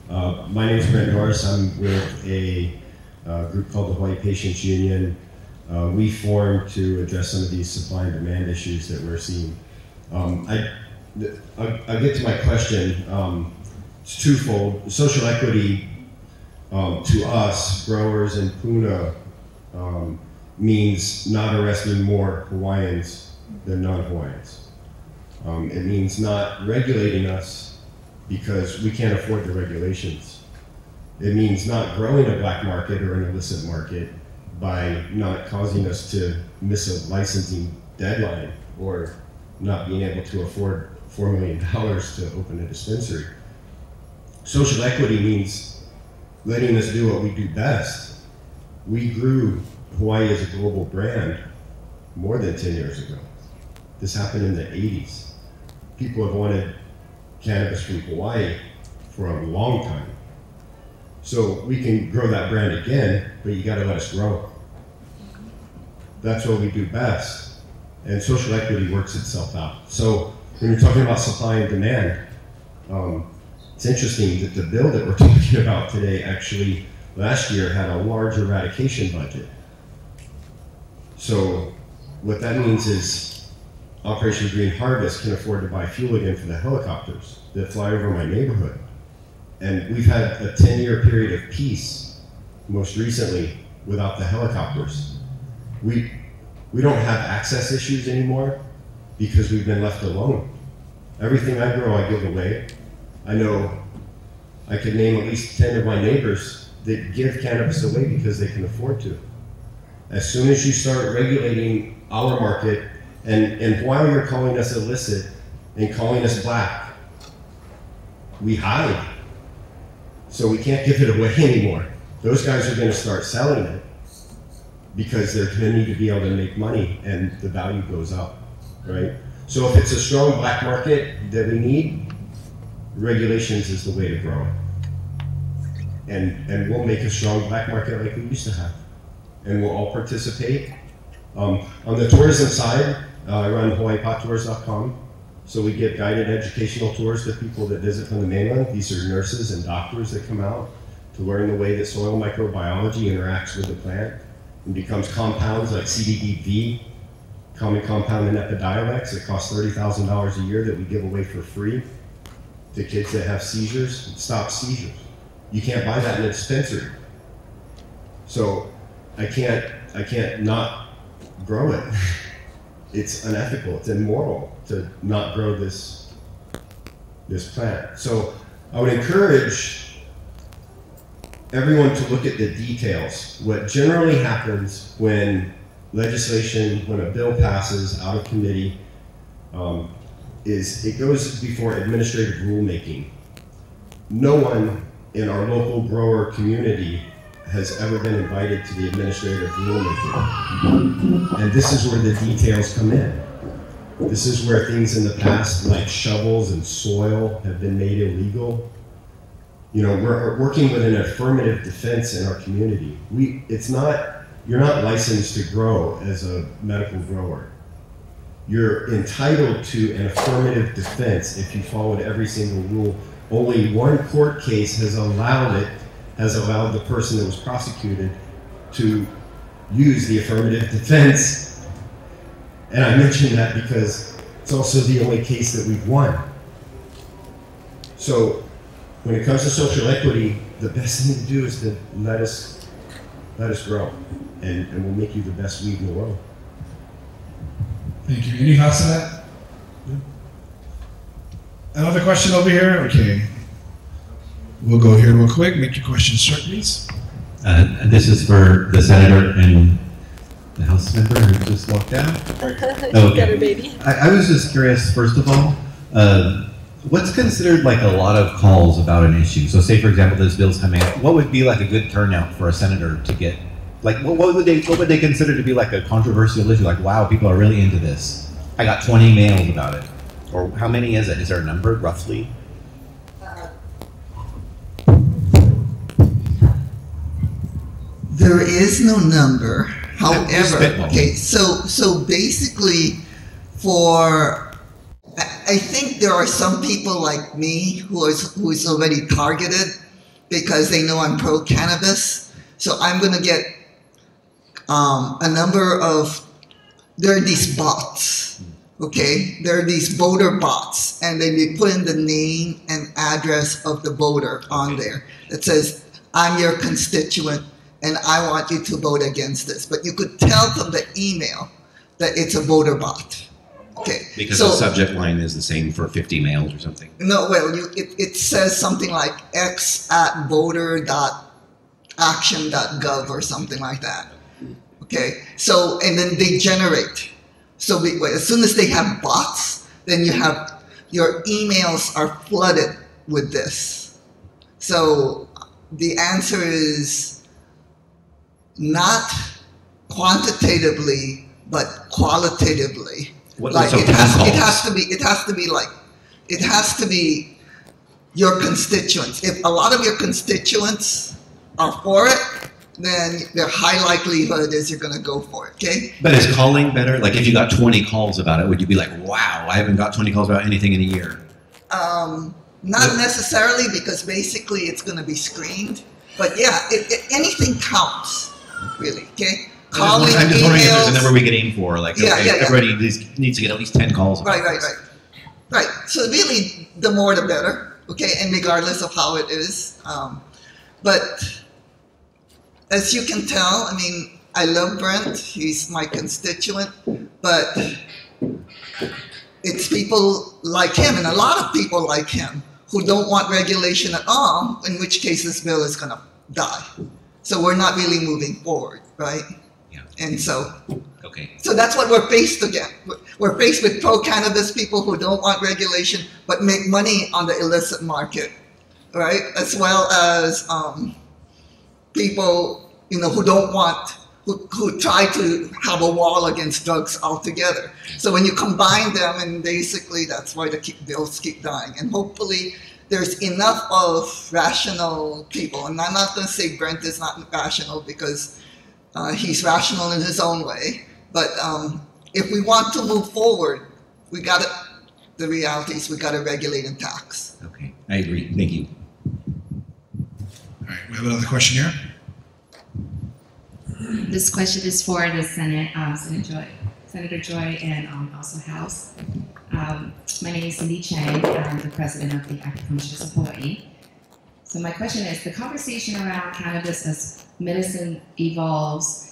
My name is Brent Norris. I'm with a group called the Hawaii Patients Union. We formed to address some of these supply and demand issues that we're seeing. I'll get to my question. It's twofold. Social equity to us, growers in Puna, means not arresting more Hawaiians than non-Hawaiians. It means not regulating us because we can't afford the regulations. It means not growing a black market or an illicit market by not causing us to miss a licensing deadline or not being able to afford $4 million to open a dispensary. Social equity means letting us do what we do best. We grew Hawaii as a global brand more than 10 years ago. This happened in the 80s. People have wanted cannabis from Hawaii for a long time. So we can grow that brand again, but you gotta let us grow. That's what we do best. And social equity works itself out. So when you're talking about supply and demand, it's interesting that the bill that we're talking about today actually last year had a large eradication budget. So what that means is Operation Green Harvest can afford to buy fuel again for the helicopters that fly over my neighborhood. And we've had a 10-year period of peace, most recently, without the helicopters. We don't have access issues anymore because we've been left alone. Everything I grow, I give away. I know I could name at least 10 of my neighbors that give cannabis away because they can afford to. As soon as you start regulating our market, and while you're calling us illicit and calling us black, we hide. So we can't give it away anymore. Those guys are gonna start selling it because they're gonna need to be able to make money and the value goes up, right? So if it's a strong black market that we need, regulations is the way to grow it. And we'll make a strong black market like we used to have. And we'll all participate. On the tourism side, I run HawaiiPotTours.com. So we give guided educational tours to people that visit from the mainland. These are nurses and doctors that come out to learn the way that soil microbiology interacts with the plant and becomes compounds like CBDV, common compound in Epidiolex, that costs $30,000 a year that we give away for free to kids that have seizures. It stops seizures. You can't buy that in a dispensary. So I can't not grow it. It's unethical, it's immoral to not grow this plant. So I would encourage everyone to look at the details. What generally happens when legislation, when a bill passes out of committee, is it goes before administrative rulemaking. No one in our local grower community has ever been invited to the administrative rulemaking. And this is where the details come in. This is where things in the past, like shovels and soil, have been made illegal. You know, we're working with an affirmative defense in our community. You're not licensed to grow as a medical grower. You're entitled to an affirmative defense if you followed every single rule. Only one court case has allowed the person that was prosecuted to use the affirmative defense. And I mention that because it's also the only case that we've won. So when it comes to social equity, the best thing to do is to let us grow, and we'll make you the best weed in the world. Thank you. Any thoughts on that? Another question over here? Okay. We'll go here real quick. Make your question short, please. This is for the senator, and the House member who just walked out. Okay. Better, baby. I was just curious, first of all, what's considered like a lot of calls about an issue? So say, for example, this bill's coming up. What would be like a good turnout for a senator to get? Like, what would they consider to be like a controversial issue? Like, wow, people are really into this. I got 20 mails about it. Or how many is it? Is there a number, roughly? There is no number. However, okay, so basically, I think there are some people like me who is already targeted because they know I'm pro-cannabis. So I'm going to get a number of, there are these bots, okay? There are these voter bots, and they put in the name and address of the voter on there that says, I'm your constituent, and I want you to vote against this. But you could tell from the email that it's a voter bot. Okay. Because the subject line is the same for 50 mails or something. No, well, it says something like x@voter.action.gov or something like that. Okay. So, and then they generate. So as soon as they have bots, then your emails are flooded with this. So the answer is not quantitatively, but qualitatively. Like it has to be your constituents. If a lot of your constituents are for it, then the high likelihood is you're going to go for it. Okay. But is calling better? Like if you got 20 calls about it, would you be like, wow, I haven't got 20 calls about anything in a year? Not necessarily, because basically it's going to be screened. But yeah, anything counts, really. Okay. Calling, I'm just wondering if there's a number we could aim for. Like, everybody needs to get at least 10 calls. Right. So really, the more the better. Okay, and regardless of how it is. But as you can tell, I mean, I love Brent. He's my constituent. But it's people like him, and a lot of people like him, who don't want regulation at all, in which case this bill is going to die. So we're not really moving forward, right? And so that's what we're faced again. We're faced with pro-cannabis people who don't want regulation but make money on the illicit market, right? As well as people, who don't want, who try to have a wall against drugs altogether. So when you combine them, and basically that's why the bills keep dying. And hopefully there's enough of rational people. And I'm not going to say Brent is not rational, because he's rational in his own way, but if we want to move forward, the reality is we got to regulate and tax. Okay, I agree. Thank you. All right, we have another question here. This question is for the Senate, Senator Joy, and also House. My name is Cindy Chang. I'm the president of the Acupuncturists of Hawaii. So my question is, the conversation around cannabis as medicine evolves.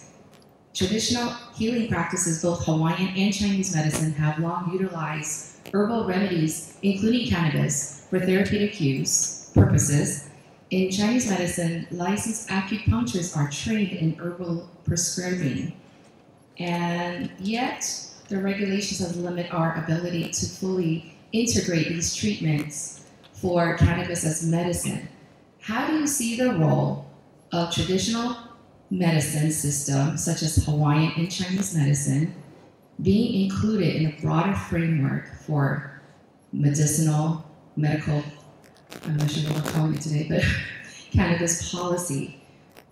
Traditional healing practices, both Hawaiian and Chinese medicine, have long utilized herbal remedies, including cannabis, for therapeutic purposes. In Chinese medicine, licensed acupuncturists are trained in herbal prescribing, and yet the regulations have limited our ability to fully integrate these treatments for cannabis as medicine. How do you see the role of traditional medicine systems, such as Hawaiian and Chinese medicine, being included in a broader framework for medical, I'm not sure what we're calling it today, but cannabis policy?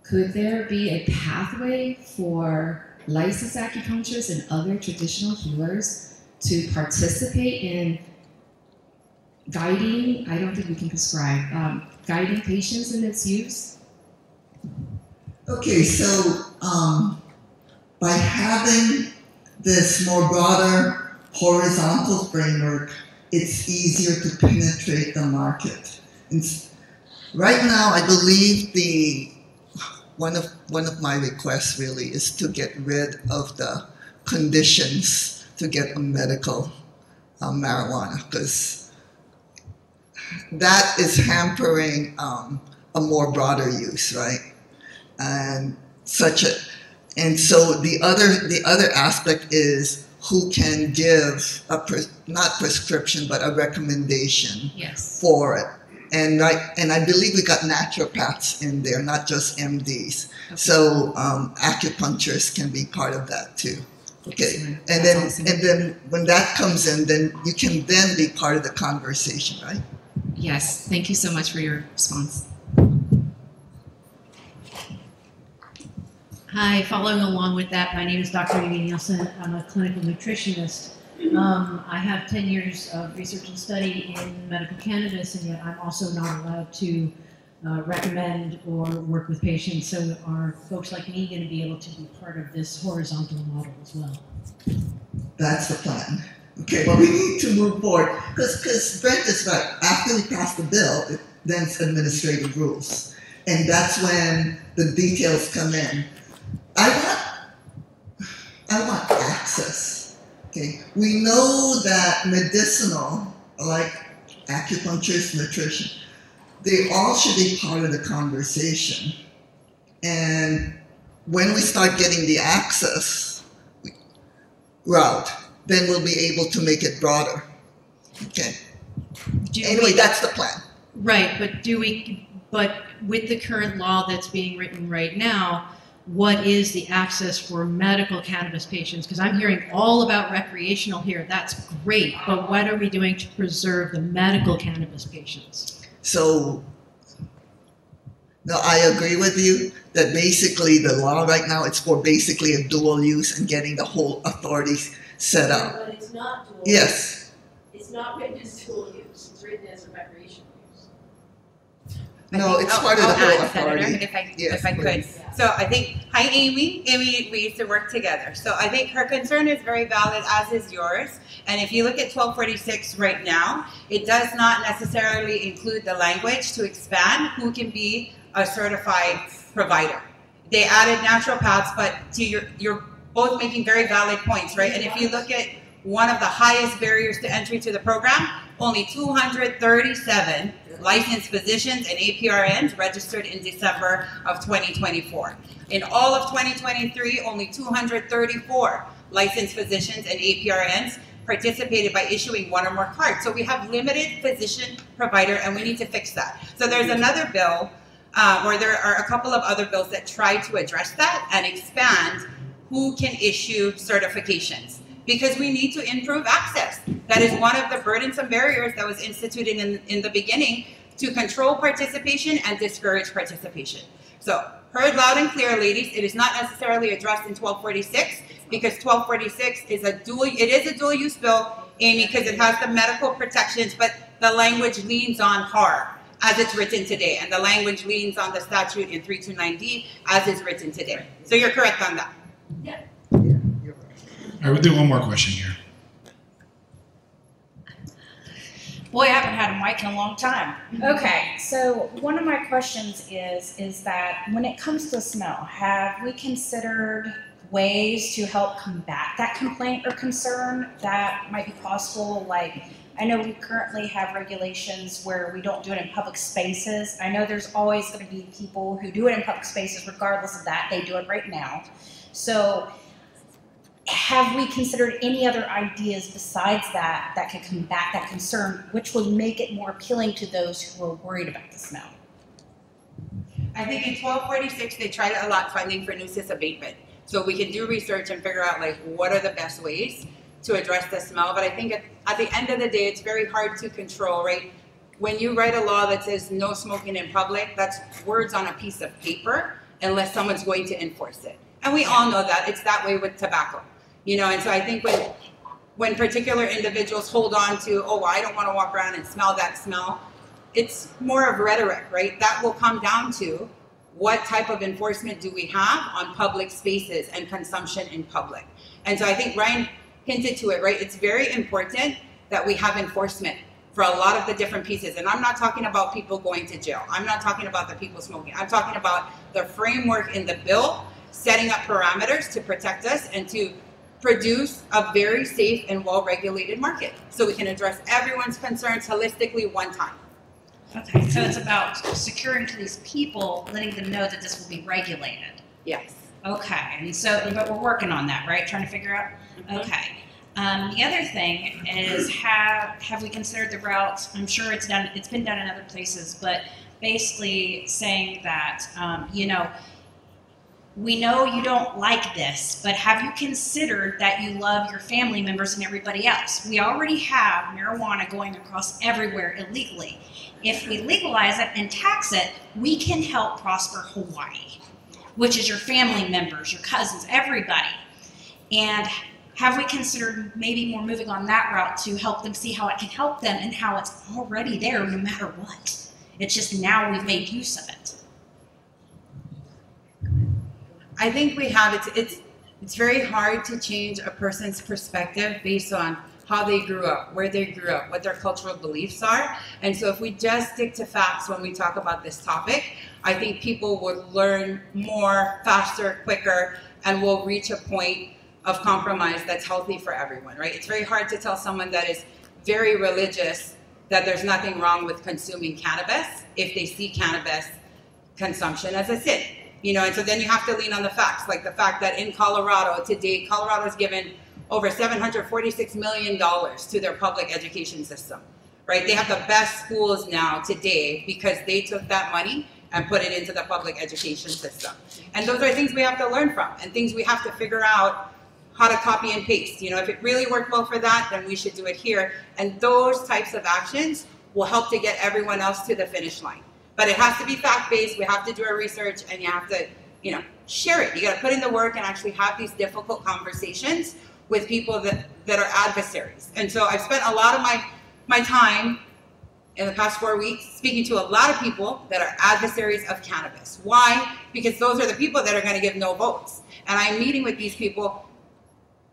Could there be a pathway for licensed acupuncturists and other traditional healers to participate in guiding, I don't think we can prescribe, guiding patients in its use? Okay, so by having this more broader horizontal framework, it's easier to penetrate the market. And right now, I believe one of my requests really is to get rid of the conditions to get a medical marijuana, because that is hampering a more broader use, right? And And so the other aspect is who can give not prescription, but a recommendation for it. And I believe we got naturopaths in there, not just MDs. Okay. So acupuncturists can be part of that too. Okay, and then when that comes in, then you can then be part of the conversation, right? Yes, thank you so much for your response. Hi, following along with that, my name is Dr. Jeanné Nielsen. I'm a clinical nutritionist. I have 10 years of research and study in medical cannabis, and yet I'm also not allowed to recommend or work with patients. So are folks like me going to be able to be part of this horizontal model as well? That's the plan. Okay, well, we need to move forward because Brent is right. After we pass the bill, then it's administrative rules, and that's when the details come in. I want access. Okay, we know that medicinal, like acupuncturist, nutrition, they all should be part of the conversation. And when we start getting the access route, then we'll be able to make it broader. Okay. Anyway, that's the plan. Right, but with the current law that's being written right now, what is the access for medical cannabis patients? Because I'm hearing all about recreational here. That's great, but what are we doing to preserve the medical cannabis patients? So, no, I agree with you that basically the law right now, it's for basically a dual use and getting the whole authorities set up. But it's not dual use. It's not written as dual use. It's written as a recreational use. No, it's part of the whole authority. Senator, if I could. So I think, hi Amy. Amy, we used to work together. So I think her concern is very valid, as is yours. And if you look at 1246 right now, it does not necessarily include the language to expand who can be a certified provider. They added naturopaths, but to you're both making very valid points, right? And if you look at one of the highest barriers to entry to the program, only 237 licensed physicians and APRNs registered in December of 2024. In all of 2023, only 234 licensed physicians and APRNs participated by issuing one or more cards. So we have limited physician provider, and we need to fix that. So there's another bill, or there are a couple of other bills that try to address that and expand who can issue certifications, because we need to improve access. That is one of the burdensome barriers that was instituted in the beginning to control participation and discourage participation. So heard loud and clear, ladies, it is not necessarily addressed in 1246, because 1246 is a dual use bill, Amy, because it has the medical protections, but the language leans on HAR as it's written today, and the language leans on the statute in 329D as is written today. So you're correct on that. Yeah. All right, we'll do one more question here. Boy, I haven't had a mic in a long time. Okay, so one of my questions is that when it comes to smell, have we considered ways to help combat that complaint or concern that might be possible? Like, I know we currently have regulations where we don't do it in public spaces. I know there's always going to be people who do it in public spaces regardless of that. They do it right now. So have we considered any other ideas besides that that could combat that concern, which would make it more appealing to those who are worried about the smell? I think in 1246, they try to allot funding for nuisance abatement. So we can do research and figure out, like, what are the best ways to address the smell. But I think at the end of the day, it's very hard to control, right? When you write a law that says no smoking in public, that's words on a piece of paper, unless someone's going to enforce it. And we all know that. It's that way with tobacco. You know, and so I think when particular individuals hold on to, oh, well, I don't want to walk around and smell that smell, it's more of rhetoric, right? That will come down to what type of enforcement do we have on public spaces and consumption in public. And so I think Ryan hinted to it, right? It's very important that we have enforcement for a lot of the different pieces. And I'm not talking about people going to jail. I'm not talking about the people smoking. I'm talking about the framework in the bill, setting up parameters to protect us and to produce a very safe and well-regulated market so we can address everyone's concerns holistically one time. Okay, so it's about securing to these people, letting them know that this will be regulated. Yes. Okay, and so, but we're working on that, right? Trying to figure out? Okay. The other thing is, have we considered the route? I'm sure it's been done in other places, but basically saying that, you know, we know you don't like this, but have you considered that you love your family members and everybody else? We already have marijuana going across everywhere illegally. If we legalize it and tax it, we can help prosper Hawaii, which is your family members, your cousins, everybody. And have we considered maybe more moving on that route to help them see how it can help them and how it's already there no matter what? It's just now we've made use of it. I think we have, it's very hard to change a person's perspective based on how they grew up, where they grew up, what their cultural beliefs are. And so if we just stick to facts when we talk about this topic, I think people would learn more, faster, quicker, and will reach a point of compromise that's healthy for everyone, right? It's very hard to tell someone that is very religious that there's nothing wrong with consuming cannabis if they see cannabis consumption as a sin. You know, and so then you have to lean on the facts, like the fact that in Colorado today, Colorado's given over $746 million to their public education system, right? They have the best schools now today because they took that money and put it into the public education system. And those are things we have to learn from and things we have to figure out how to copy and paste. You know, if it really worked well for that, then we should do it here. And those types of actions will help to get everyone else to the finish line. But it has to be fact-based. We have to do our research, and you have to, you know, share it. You got to put in the work and actually have these difficult conversations with people that are adversaries. And so I've spent a lot of my time in the past 4 weeks speaking to a lot of people that are adversaries of cannabis. Why? Because those are the people that are going to give no votes. And I'm meeting with these people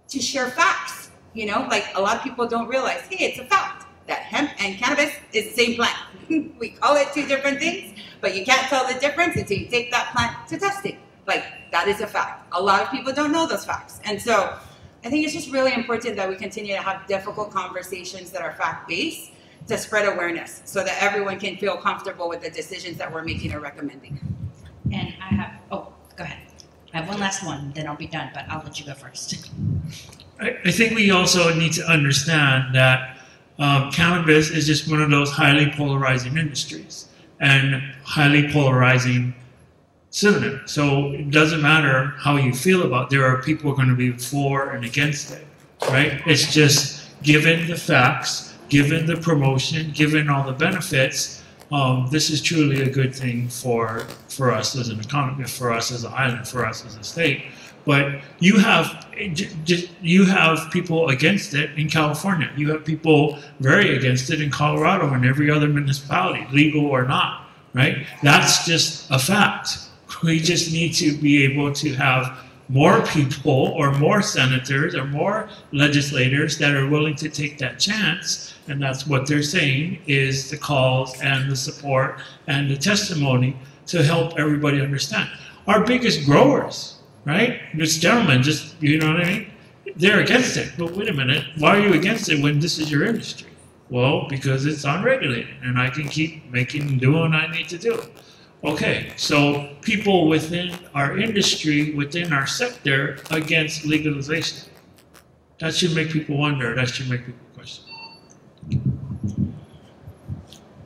to share facts. You know, like a lot of people don't realize, hey, it's a fact that hemp and cannabis is the same plant. We call it two different things, but you can't tell the difference until you take that plant to testing. Like, that is a fact. A lot of people don't know those facts. And so I think it's just really important that we continue to have difficult conversations that are fact-based to spread awareness so that everyone can feel comfortable with the decisions that we're making or recommending. And I have, oh, go ahead. I have one last one, then I'll be done, but I'll let you go first. I think we also need to understand that cannabis is just one of those highly polarizing industries and highly polarizing synonym. So it doesn't matter how you feel about it. There are people going to be for and against it, right? It's just given the facts, given the promotion, given all the benefits, this is truly a good thing for us as an economy, for us as an island, for us as a state. But you have people against it in California. You have people very against it in Colorado and every other municipality, legal or not, right? That's just a fact. We just need to be able to have more people or more senators or more legislators that are willing to take that chance. And that's what they're saying is the calls and the support and the testimony to help everybody understand. Our biggest growers, right? This gentleman just, you know what I mean? They're against it. But wait a minute, why are you against it when this is your industry? Well, because it's unregulated and I can keep doing what I need to do. Okay, so people within our industry, within our sector against legalization. That should make people wonder, that should make people question.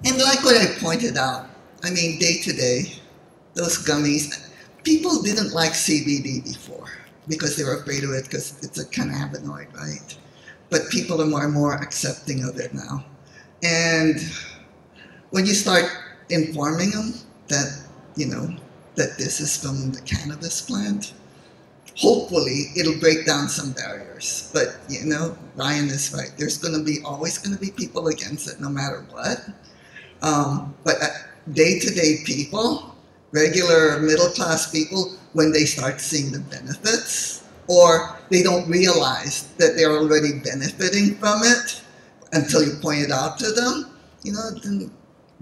And like what I pointed out, I mean, day to day, those gummies, people didn't like CBD before because they were afraid of it because it's a cannabinoid, right? But people are more and more accepting of it now. And when you start informing them that, you know, that this is from the cannabis plant, hopefully it'll break down some barriers. But, you know, Ryan is right. There's always going to be people against it no matter what. But day-to-day people, regular middle-class people, when they start seeing the benefits, or they don't realize that they're already benefiting from it until you point it out to them, you know, then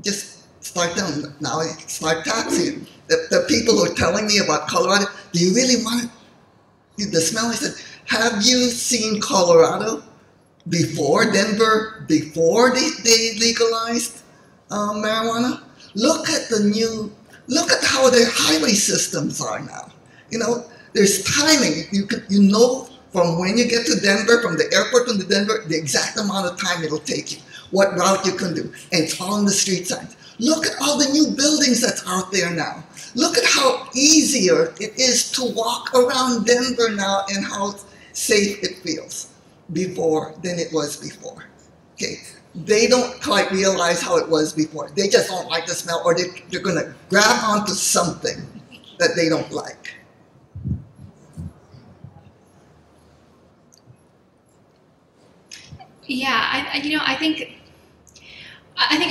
just start them. Now start taxing. The people who are telling me about Colorado, do you really want it? The smell, I said, have you seen Colorado before Denver, before they legalized marijuana? Look at how their highway systems are now. You know, There's timing. You know from when you get to Denver, from the airport to Denver, the exact amount of time it'll take you, what route you can do, and it's on the street signs. Look at all the new buildings that's out there now. Look at how easier it is to walk around Denver now and how safe it feels before than it was before. Okay, they don't quite realize how it was before. They just don't like the smell, or they're going to grab onto something that they don't like. Yeah, I think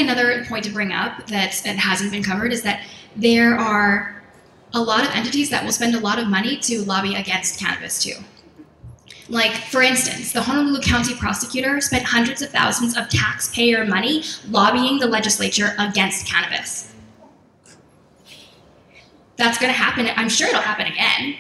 another point to bring up that hasn't been covered is that there are a lot of entities that will spend a lot of money to lobby against cannabis too. Like, for instance, the Honolulu County prosecutor spent hundreds of thousands of taxpayer money lobbying the legislature against cannabis. That's going to happen. I'm sure it'll happen again.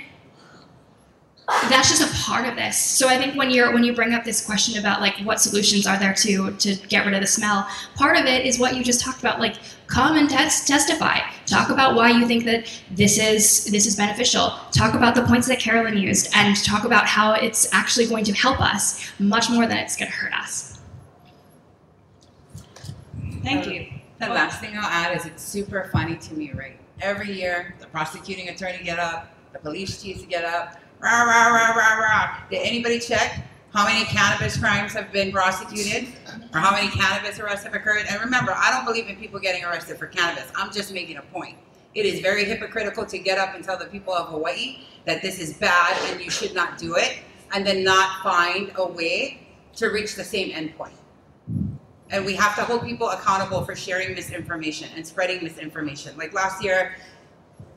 That's just a part of this. So I think when you bring up this question about like what solutions are there to get rid of the smell, part of it is what you just talked about. Like, come and testify. Talk about why you think that this is beneficial. Talk about the points that Karlyn used, and talk about how it's actually going to help us much more than it's going to hurt us. Thank you. The last thing I'll add is it's super funny to me, right? Every year, the prosecuting attorney get up, the police chiefs get up. Rah, rah, rah, rah, rah. Did anybody check how many cannabis crimes have been prosecuted or how many cannabis arrests have occurred? And remember, I don't believe in people getting arrested for cannabis. I'm just making a point. It is very hypocritical to get up and tell the people of Hawaii that this is bad and you should not do it, and then not find a way to reach the same endpoint. And we have to hold people accountable for sharing misinformation and spreading misinformation. Like last year,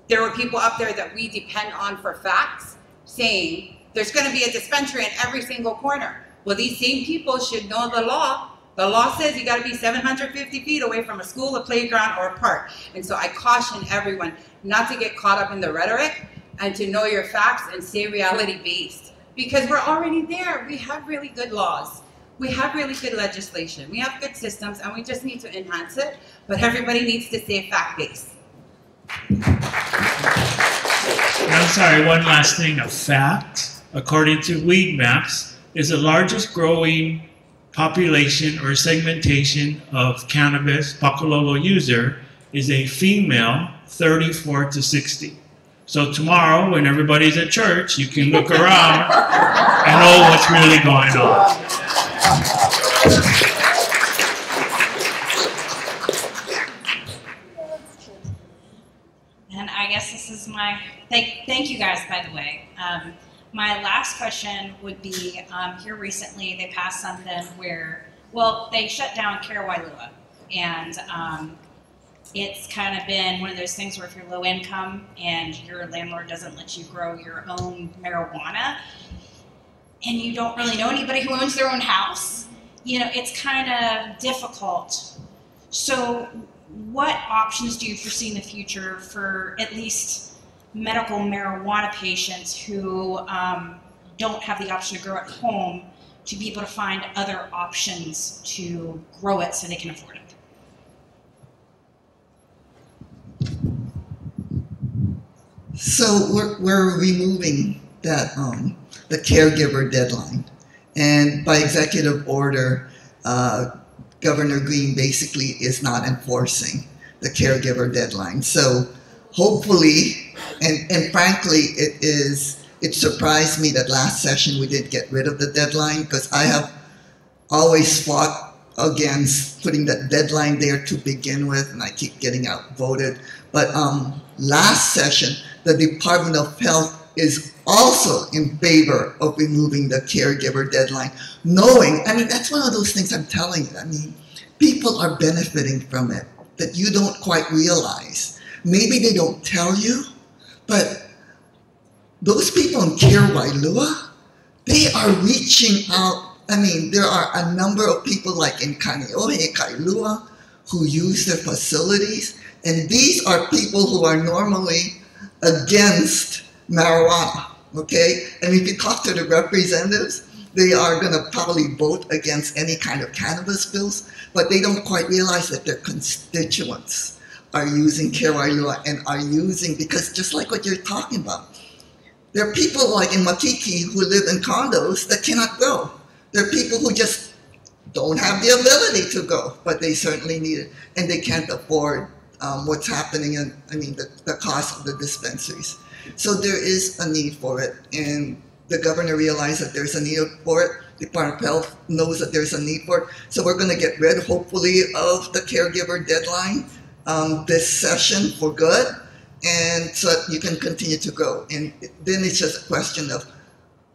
there were people up there that we depend on for facts, saying there's going to be a dispensary in every single corner. Well, these same people should know the law. The law says you got to be 750 feet away from a school, a playground, or a park. And so I caution everyone not to get caught up in the rhetoric and to know your facts and stay reality-based. Because we're already there. We have really good laws. We have really good legislation. We have good systems, and we just need to enhance it. But everybody needs to stay fact-based. I'm sorry, one last thing. A fact, according to Weed Maps, is the largest growing population or segmentation of cannabis pakulolo user is a female 34 to 60. So tomorrow, when everybody's at church, you can look around and know what's really going on. And I guess this is my, thank you guys, by the way. My last question would be, here recently they passed something where, well, they shut down Karewailua. And it's kind of been one of those things where if you're low income and your landlord doesn't let you grow your own marijuana, and you don't really know anybody who owns their own house, you know, it's kind of difficult. So what options do you foresee in the future for at least medical marijuana patients who don't have the option to grow at home to be able to find other options to grow it so they can afford it? So we're removing that the caregiver deadline, and by executive order, Governor Green basically is not enforcing the caregiver deadline. So hopefully, and frankly, it surprised me that last session we did get rid of the deadline, because I have always fought against putting that deadline there to begin with, and I keep getting outvoted. But last session, the Department of Health is also in favor of removing the caregiver deadline, knowing, I mean, that's one of those things I'm telling you. I mean, people are benefiting from it that you don't quite realize. Maybe they don't tell you, but those people in Karewailua, they are reaching out. I mean, there are a number of people like in Kaneohe, Kailua, who use their facilities, and these are people who are normally against marijuana, okay? And if you talk to the representatives, they are going to probably vote against any kind of cannabis bills, but they don't quite realize that their constituents are using Karewailua and are using, because just like what you're talking about, There are people like in Makiki who live in condos that cannot go. There are people who just don't have the ability to go, but they certainly need it, and they can't afford what's happening, and I mean the cost of the dispensaries. So there is a need for it, and the governor realized that there's a need for it. The Department of Health knows that there's a need for it. So we're going to get rid, hopefully, of the caregiver deadline this session for good, and so that you can continue to go. And then it's just a question of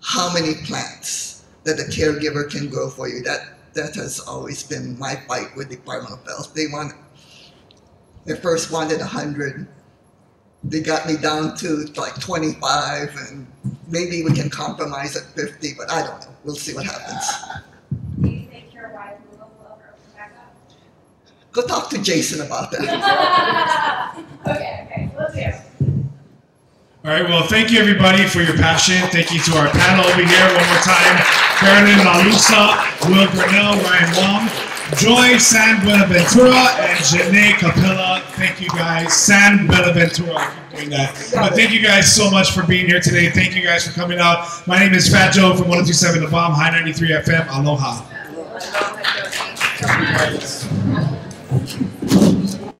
how many plants that the caregiver can grow for you. That has always been my fight with the Department of Health. They first wanted 100. They got me down to like 25, and maybe we can compromise at 50, but I don't know. We'll see what happens. Do you think your wife will open back up? Go talk to Jason about that. Okay, we'll do. All right, well, thank you, everybody, for your passion. Thank you to our panel over here one more time. Karlyn, Laulusa, Will Grinnell, Ryan Wong, Joy, SanBuena, Ventura, and Jeanné, Kapela. Thank you, guys. SanBuena, Ventura. I keep doing that. But thank you guys so much for being here today. Thank you guys for coming out. My name is Phat Joe from 102.7 The Bomb, High 93 FM. Aloha.